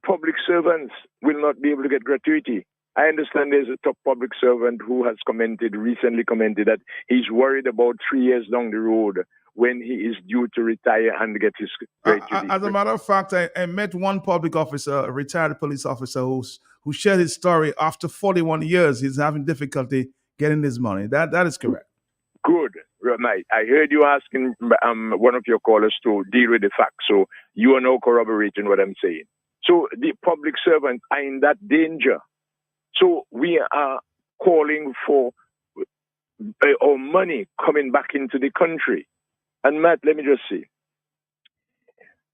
public servants will not be able to get gratuity. I understand there's a top public servant who has recently commented that he's worried about 3 years down the road when he is due to retire and get his gratuity. As a matter of fact, I met one public officer, a retired police officer, who shared his story. After 41 years, he's having difficulty getting his money. That is correct. Good. Right. I heard you asking one of your callers to deal with the facts. So you are now corroborating what I'm saying. So the public servants are in that danger. So we are calling for our money coming back into the country. And Matt, let me just say,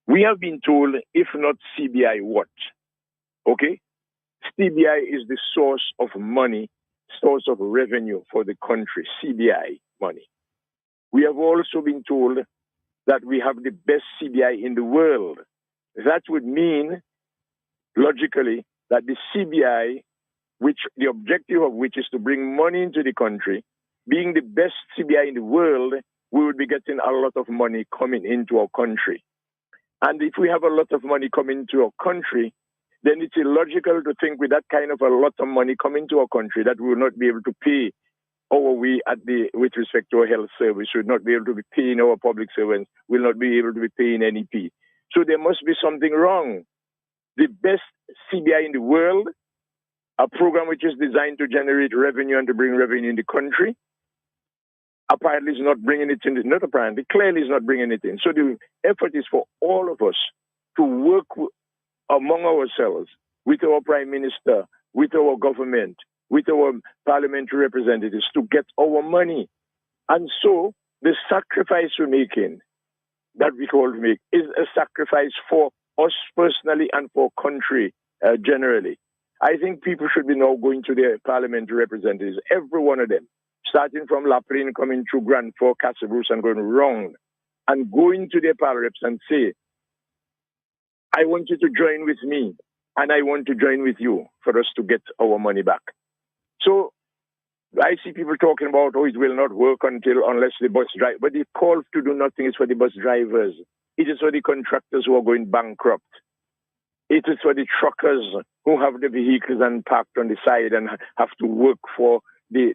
we have been told, if not CBI, what? Okay? CBI is the source of money, source of revenue for the country, CBI money. We have also been told that we have the best CBI in the world. That would mean, logically, that the CBI, which the objective of which is to bring money into the country, being the best CBI in the world, we would be getting a lot of money coming into our country. And if we have a lot of money coming into our country, then it's illogical to think with that kind of a lot of money coming to our country that we will not be able to pay with respect to our health service, we will not be able to be paying our public servants, will not be able to be paying NEP. So there must be something wrong. The best CBI in the world, a program which is designed to generate revenue and to bring revenue in the country, apparently is not bringing it in. Not apparently, clearly is not bringing it in. So the effort is for all of us to work among ourselves, with our Prime Minister, with our government, with our parliamentary representatives to get our money. And so the sacrifice we're making, that we call make, is a sacrifice for us personally and for country generally. I think people should be now going to their parliamentary representatives, every one of them, starting from La Plaine, coming through Grand Fork, Castle Bruce, and going round, and going to their parliaments and say, I want you to join with me, and I want to join with you for us to get our money back. So I see people talking about, oh, it will not work unless the bus drive. But the call to do nothing is for the bus drivers. It is for the contractors who are going bankrupt. It is for the truckers who have the vehicles and parked on the side and have to work for the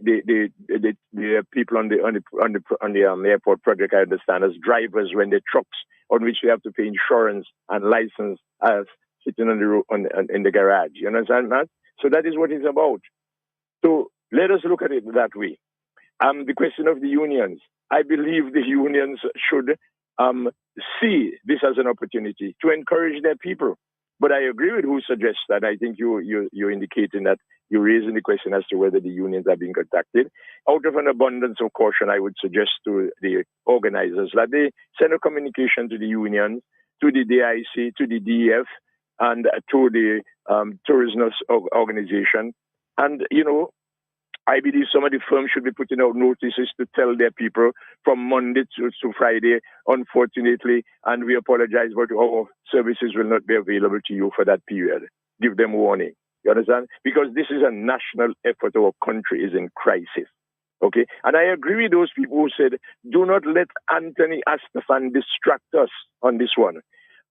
people on the airport project. I understand as drivers when the trucks on which they have to pay insurance and license as sitting on the road in the garage. You understand that? So that is what it's about. So let us look at it that way. The question of the unions, I believe the unions should see this as an opportunity to encourage their people. But I agree with who suggests that. I think you're indicating that you're raising the question as to whether the unions are being contacted. Out of an abundance of caution, I would suggest to the organizers that they send a communication to the unions, to the DIC, to the DEF, and to the tourism organization. And, I believe some of the firms should be putting out notices to tell their people from Monday to Friday, unfortunately, and we apologize, but our services will not be available to you for that period. Give them warning. You understand? Because this is a national effort. Our country is in crisis. Okay? And I agree with those people who said, do not let Anthony Astafan distract us on this one.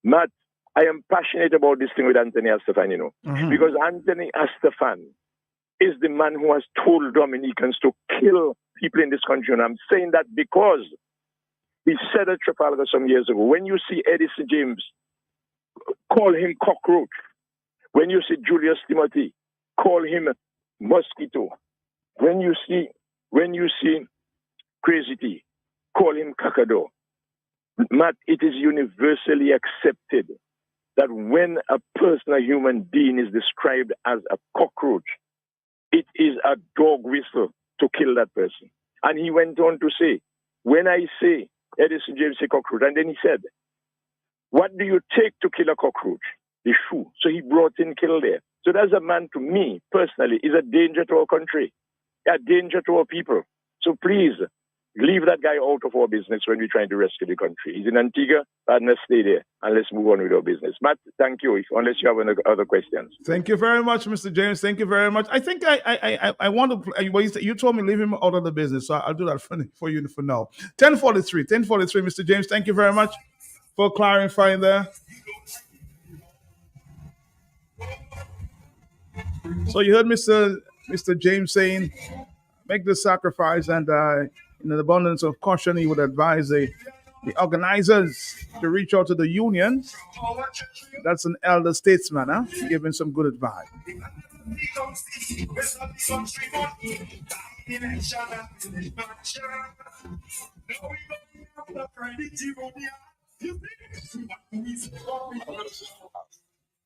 Matt, I am passionate about this thing with Anthony Astafan, because Anthony Astafan is the man who has told Dominicans to kill people in this country. And I'm saying that because he said at Trafalgar some years ago, when you see Edison James, call him cockroach. When you see Julius Timothy, call him mosquito. When you see Crazy T, call him Kakado. Matt, it is universally accepted that when a person, a human being, is described as a cockroach, it is a dog whistle to kill that person. And he went on to say, when I say Edison James say cockroach, and then he said, what do you take to kill a cockroach? The shoe. So he brought in Kildare. So that's a man, to me, personally, is a danger to our country, a danger to our people. So please, leave that guy out of our business when we're trying to rescue the country. He's in Antigua, and let's stay there, and let's move on with our business. Matt, thank you, unless you have other questions. Thank you very much, Mr. James. Thank you very much. I think I want to, you told me leave him out of the business, so I'll do that for you for now. 10:43, Mr. James, thank you very much for clarifying there. So you heard Mr. James saying, make the sacrifice, and in an abundance of caution, he would advise the organizers to reach out to the unions. That's an elder statesman, huh? Giving some good advice.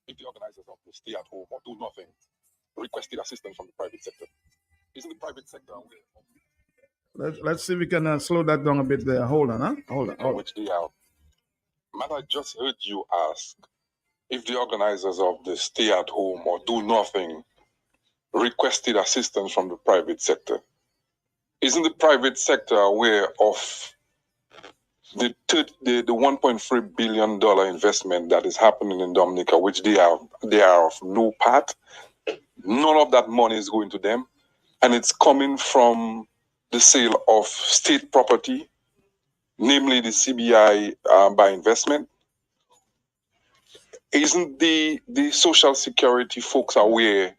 If the organizers of the stay at home or do nothing requested assistance from the private sector, isn't the private sector aware? Let's see if we can slow that down a bit there. Hold on. Which they are. Matt, I just heard you ask if the organizers of the stay at home or do nothing requested assistance from the private sector. Isn't the private sector aware of the $1.3 billion investment that is happening in Dominica, which they are of no part? None of that money is going to them, and it's coming from the sale of state property, namely the CBI by investment. Isn't the Social Security folks aware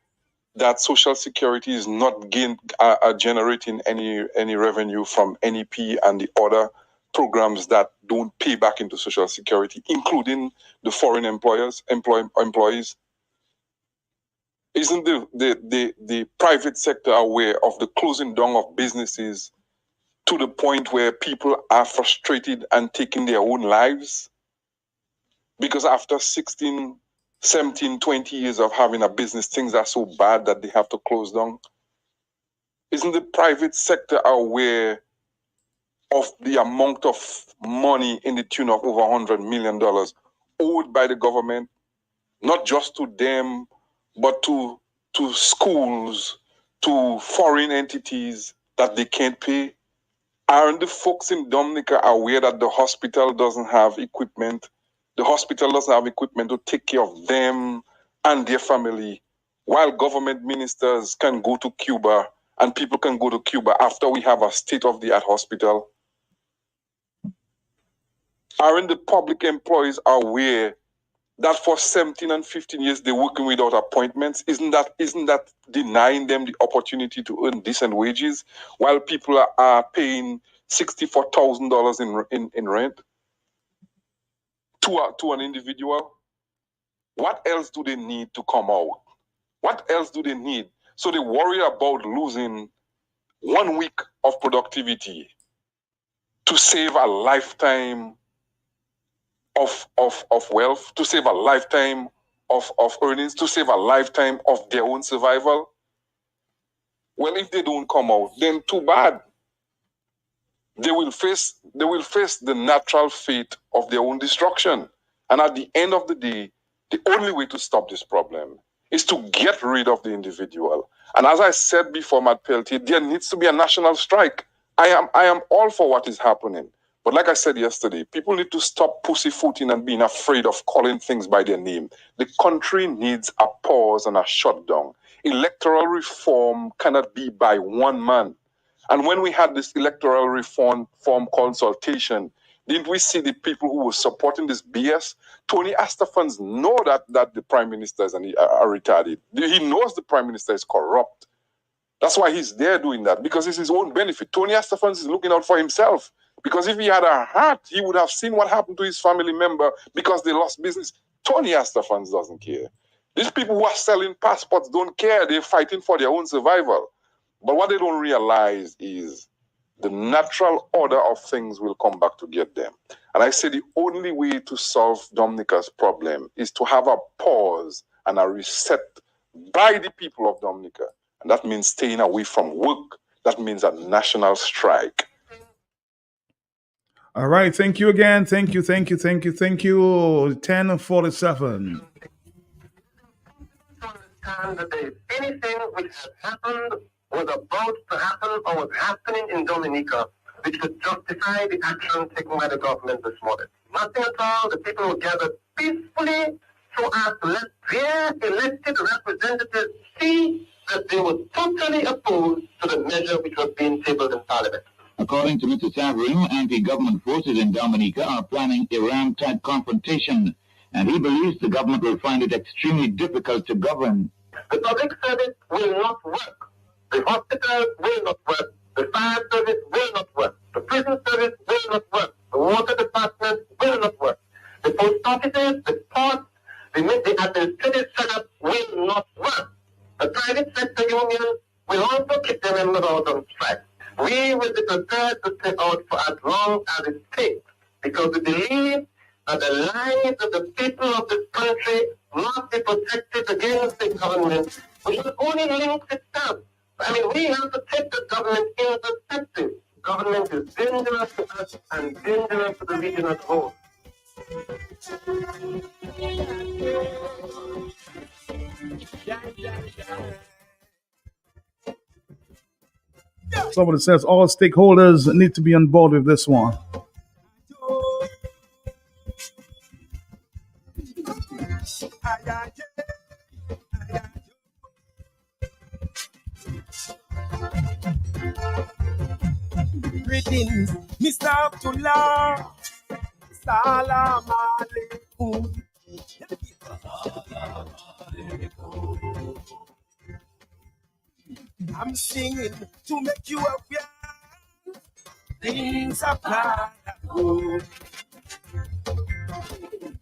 that Social Security is not generating any revenue from NEP and the other programs that don't pay back into Social Security, including the foreign employees? Isn't the private sector aware of the closing down of businesses to the point where people are frustrated and taking their own lives? Because after 16, 17, 20 years of having a business, things are so bad that they have to close down. Isn't the private sector aware of the amount of money in the tune of over $100 million owed by the government, not just to them, but to schools, to foreign entities that they can't pay? Aren't the folks in Dominica aware that the hospital doesn't have equipment? The hospital doesn't have equipment to take care of them and their family, while government ministers can go to Cuba and people can go to Cuba after we have a state-of-the-art hospital? Aren't the public employees aware that for 17 and 15 years they're working without appointments? Isn't that denying them the opportunity to earn decent wages while people are paying $64,000 in rent to an individual? What else do they need to come out? What else do they need? So they worry about losing 1 week of productivity to save a lifetime of wealth, to save a lifetime of earnings, to save a lifetime of their own survival? Well, if they don't come out, then too bad. They will face the natural fate of their own destruction. And at the end of the day, the only way to stop this problem is to get rid of the individual. And as I said before, Matt Peltier, there needs to be a national strike. I am all for what is happening. But like I said yesterday, people need to stop pussyfooting and being afraid of calling things by their name. The country needs a pause and a shutdown. Electoral reform cannot be by one man. And when we had this electoral reform consultation, didn't we see the people who were supporting this BS? Tony Astafans know that the prime minister is are retarded. He knows the prime minister is corrupt. That's why he's there doing that, because it's his own benefit. Tony Astafans is looking out for himself. Because if he had a heart, he would have seen what happened to his family member because they lost business. Tony Astafans doesn't care. These people who are selling passports don't care. They're fighting for their own survival. But what they don't realize is the natural order of things will come back to get them. And I say the only way to solve Dominica's problem is to have a pause and a reset by the people of Dominica. And that means staying away from work. That means a national strike. All right. Thank you again. Thank you. 10:47. Understand that there is anything which has happened, was about to happen, or was happening in Dominica which could justify the action taken by the government this morning. Nothing at all. The people were gathered peacefully so as to let their elected representatives see that they were totally opposed to the measure which was being tabled in Parliament. According to Mr. Saverin, anti-government forces in Dominica are planning a ram-type confrontation, and he believes the government will find it extremely difficult to govern. The public service will not work. The hospital will not work. The fire service will not work. The prison service will not work. The water department will not work. The post offices, the ports, the administrative setup will not work. The private sector unions will also keep their members out on strike. We will be prepared to stay out for as long as it takes, because we believe that the lives of the people of this country must be protected against the government, which will only link itself. I mean, we have to take the government in perspective. Government is dangerous to us and dangerous to the region as a whole. Somebody says all stakeholders need to be on board with this one. Greetings, Mr. Abdullah. Salam alaikum. I'm singing to make you aware. Things are bad.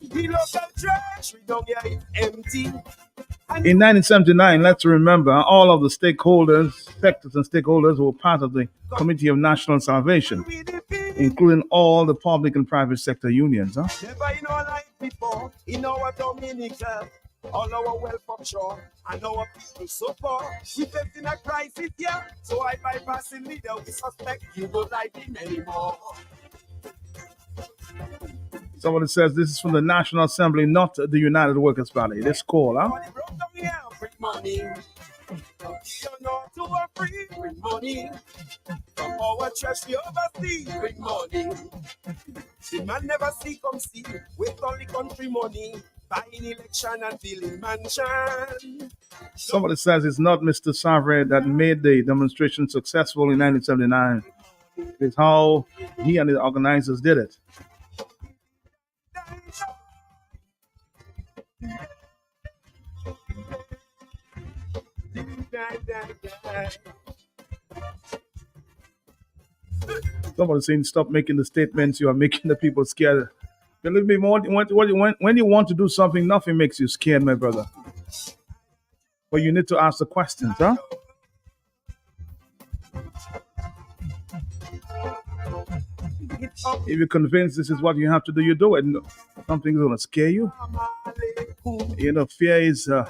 The local church, we don't get it empty. In 1979, let's remember all of the stakeholders, sectors and stakeholders who were part of the Committee of National Salvation, including all the public and private sector unions. Never in our life before, in our Dominica, All our wealth offshore and our people so poor. We facing a crisis here, so I bypassing leader. We suspect you don't like him anymore. Somebody says this is from the National Assembly, not the United Workers' Party. This call, huh? Money. You know to a free bring money. From our treasury overseas bring money. The man never see come see with only country money. Buying election and building mansion. Somebody says it's not Mr. Savre that made the demonstration successful in 1979. It's how he and the organizers did it. Somebody saying stop making the statements. You are making the people scared. Believe me, when you want to do something, nothing makes you scared, my brother. But you need to ask the questions, huh? If you're convinced this is what you have to do, you do it. Something's going to scare you. You know, fear is the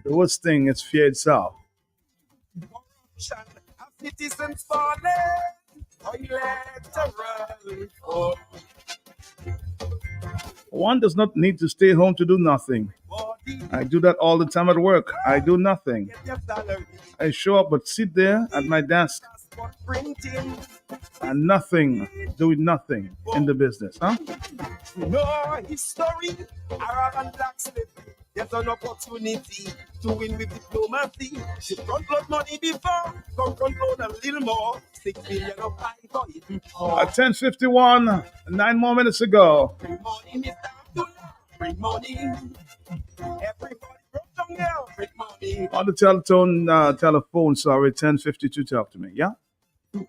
worst thing is fear itself. Citizens falling, electoral. One does not need to stay home to do nothing. I do that all the time at work. I do nothing. I show up but sit there at my desk and doing nothing in the business, huh? No history, Arab and black slavery. There's an opportunity to win with diplomacy. You front load money before, come front load a little more. 6 billion of I for it. At 10:51, 9 more minutes ago. Bring money, Mr. Abdullah. Bring money. Everybody broke down now. Bring money. On the telephone, sorry, 10:52, talk to me, yeah?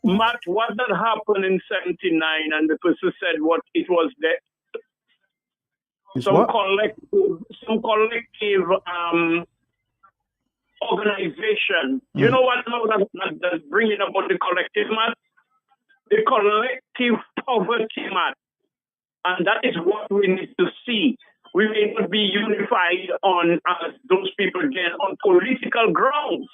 Matt, what that happened in 79 and the person said what it was there. Some collective organization. You know what now that's bringing about the collective, Matt? The collective poverty, Matt. And that is what we need to see. We may not be unified on those people again on political grounds.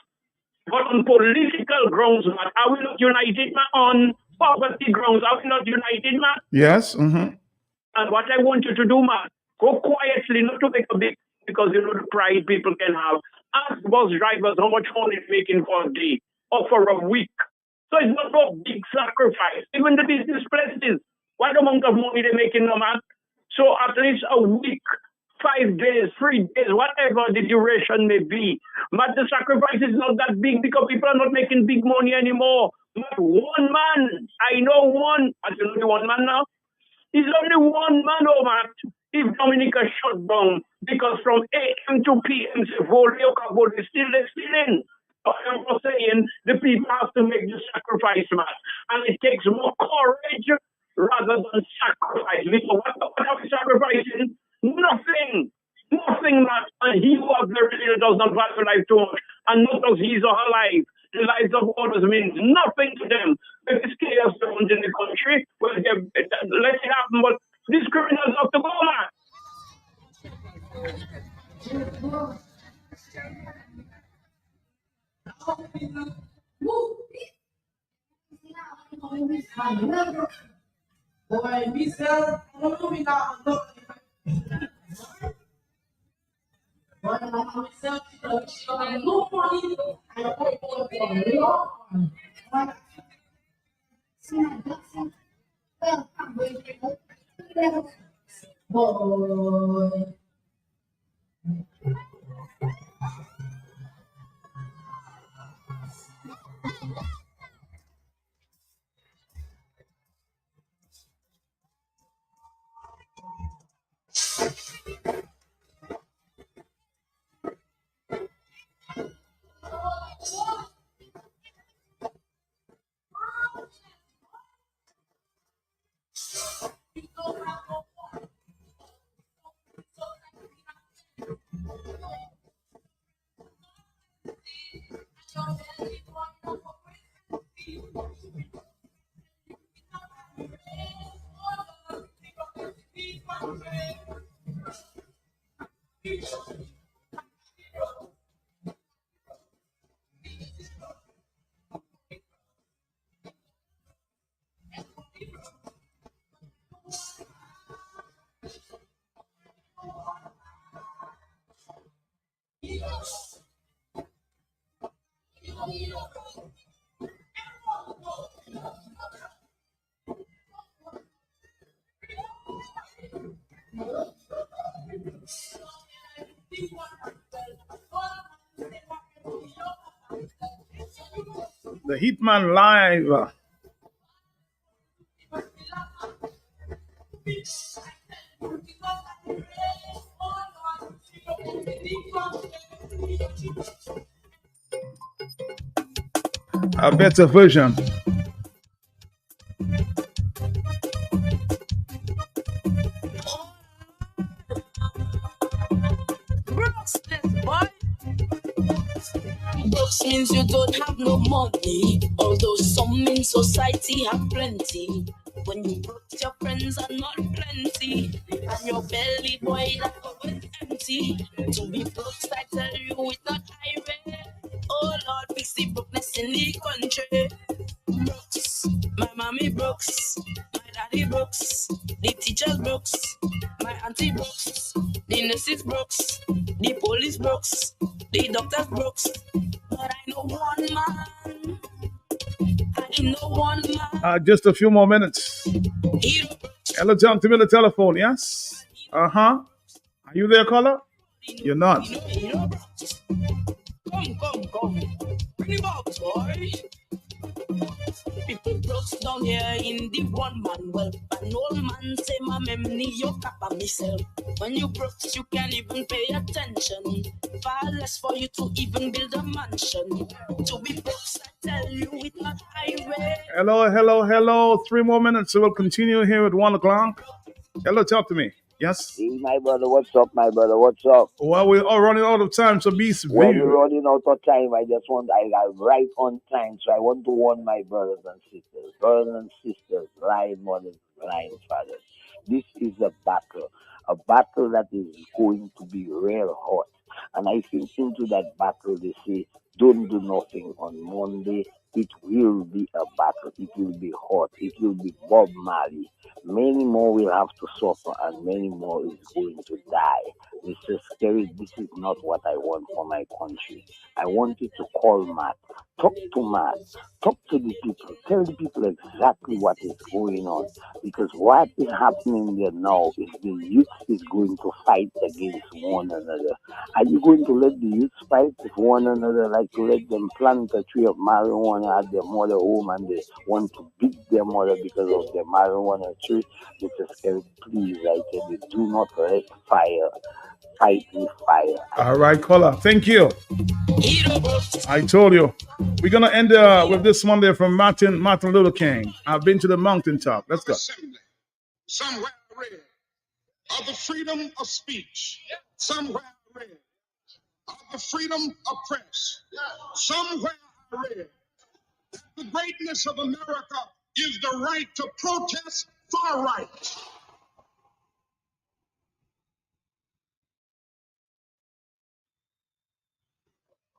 But on political grounds, Matt, are we not united, Matt? On poverty grounds, are we not united, Matt? Yes. Mm-hmm. And what I want you to do, Matt, go quietly, not to make a big, because you know the pride people can have. Ask bus drivers how much money they're making for a day or for a week. So it's not a big sacrifice. Even the business places, what amount of money they're making, no, Matt? So at least a week, 5 days, 3 days, whatever the duration may be. But the sacrifice is not that big because people are not making big money anymore. But one man, I know one, I don't know one man now. He's only one man, oh Matt. If Dominica shut down, because from AM to PM, is still in. I'm not saying the people have to make the sacrifice, Matt. And it takes more courage rather than sacrifice. What are we sacrificing? Nothing, Matt. And he who has very little does not value life too much, and not does his or her life. The lives of others means nothing to them. If it's chaos around in the country, well, let it happen, but these criminals have to go, Matt. Boy, Mister, I don't know if The Hitman Live. A better version. Brooks means you don't have no money, although some in society have plenty. When you broke, your friends are not plenty, and your belly boy that always empty. To be broke, I tell you, it's not irate. Oh Lord, fix the brokenness in the country. Brooks, my mommy Brooks, my daddy Brooks, the teachers Brooks, my auntie Brooks, the nurses Brooks, the police Brooks, the doctors Brooks. But I know one man. I know one man. Just a few more minutes. Hello, talk to me on the telephone, yes? Uh-huh. Are you there, caller? You're not. Come. Bring the box, boy. People Brooks down here in the one man well. An old man say, my memory, you cap myself. When you Brooks, you can't even pay attention. Far less for you to even build a mansion. To be Brooks, I tell you, it's not highway. Hello. 3 more minutes. So we'll continue here at 1 o'clock. Hello, talk to me. Yes? Hey, my brother, what's up, What's up? Well, we're all running out of time, so be severe. Well, we're running out of time. I got right on time, so I want to warn my brothers and sisters, blind mothers, blind fathers. This is a battle that is going to be real hot. And I think into that battle, they say, don't do nothing on Monday. It will be a battle. It will be hot. It will be Bob Marley. Many more will have to suffer, and many more is going to die. This is scary. This is not what I want for my country. I want you to call Matt. Talk to Matt. Talk to the people. Tell the people exactly what is going on. Because what is happening there now is the youth is going to fight against one another. Are you going to let the youth fight with one another, like to let them plant a tree of marijuana at their mother home and they want to beat their mother because of their marijuana tree? Mr. Scary, please, I tell you, do not let fire fight with fire. All right, caller. Thank you. I told you. We're going to end with this one there from Martin Luther King. I've been to the mountaintop. Let's go. Somewhere I read of the freedom of speech. Somewhere I read of the freedom of press. Somewhere I read that the greatness of America is the right to protest far right.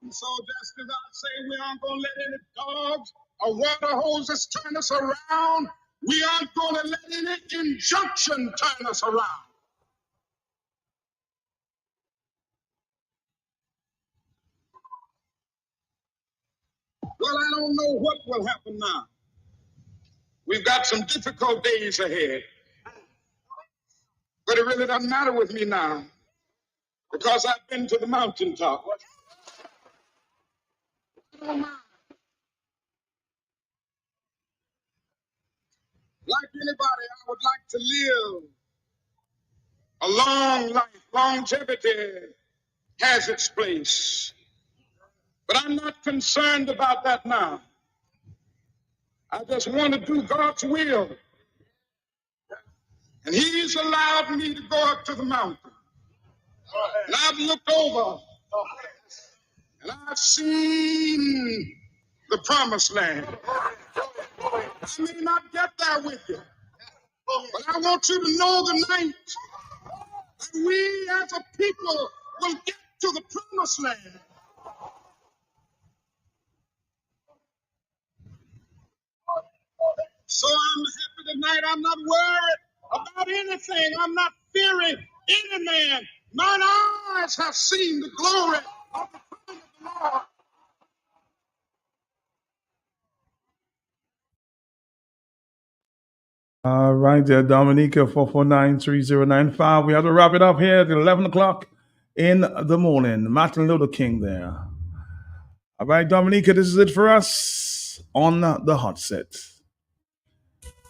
And so just as I say, we aren't going to let any dogs or water hoses turn us around, we aren't going to let any injunction turn us around. Well, I don't know what will happen now. We've got some difficult days ahead. But it really doesn't matter with me now because I've been to the mountaintop. Like anybody, I would like to live a long life. Longevity has its place. But I'm not concerned about that now. I just want to do God's will. And He's allowed me to go up to the mountain. And I've looked over and I've seen the promised land. I may not get there with you, but I want you to know tonight And we as a people will get to the promised land. So I'm happy tonight. I'm not worried about anything. I'm not fearing any man. Mine eyes have seen the glory of the coming of the Lord. All right, there, Dominica, 449-3095. We have to wrap it up here at 11 o'clock in the morning. Martin Luther King there. All right, Dominica, this is it for us on the hot set.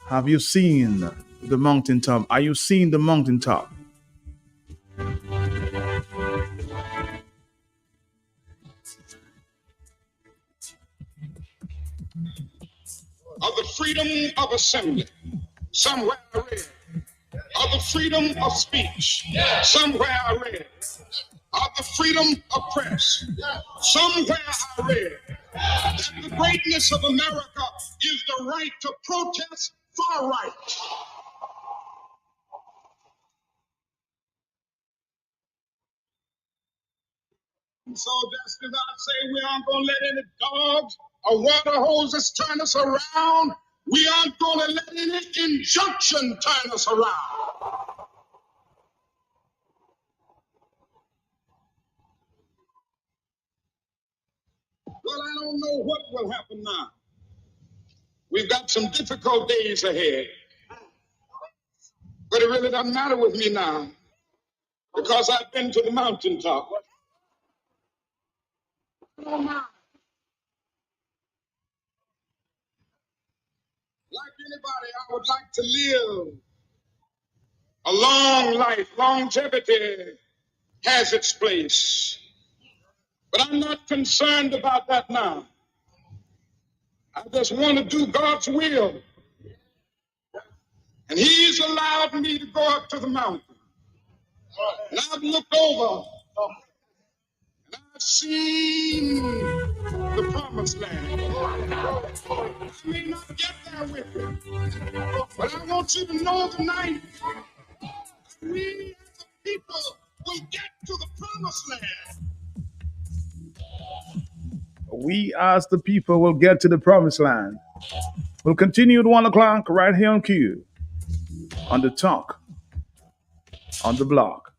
Have you seen the mountaintop? Are you seeing the mountaintop? Of the freedom of assembly, somewhere I read. Of the freedom of speech, somewhere I read. Of the freedom of press, somewhere I read. That the greatness of America is the right to protest far right. And so just as I say, we aren't going to let any dogs or water hoses turn us around. We aren't going to let any injunction turn us around. Well, I don't know what will happen now. We've got some difficult days ahead. But it really doesn't matter with me now because I've been to the mountaintop. Like anybody, I would like to live a long life. Longevity has its place. But I'm not concerned about that now. I just want to do God's will. And He's allowed me to go up to the mountain. And I've looked over and I've seen the promised land. I may not get there with you, but I want you to know tonight, we as a people will get to the promised land. We as the people will get to the promised land. We'll continue at 1 o'clock right here on Q. On the talk. On the block.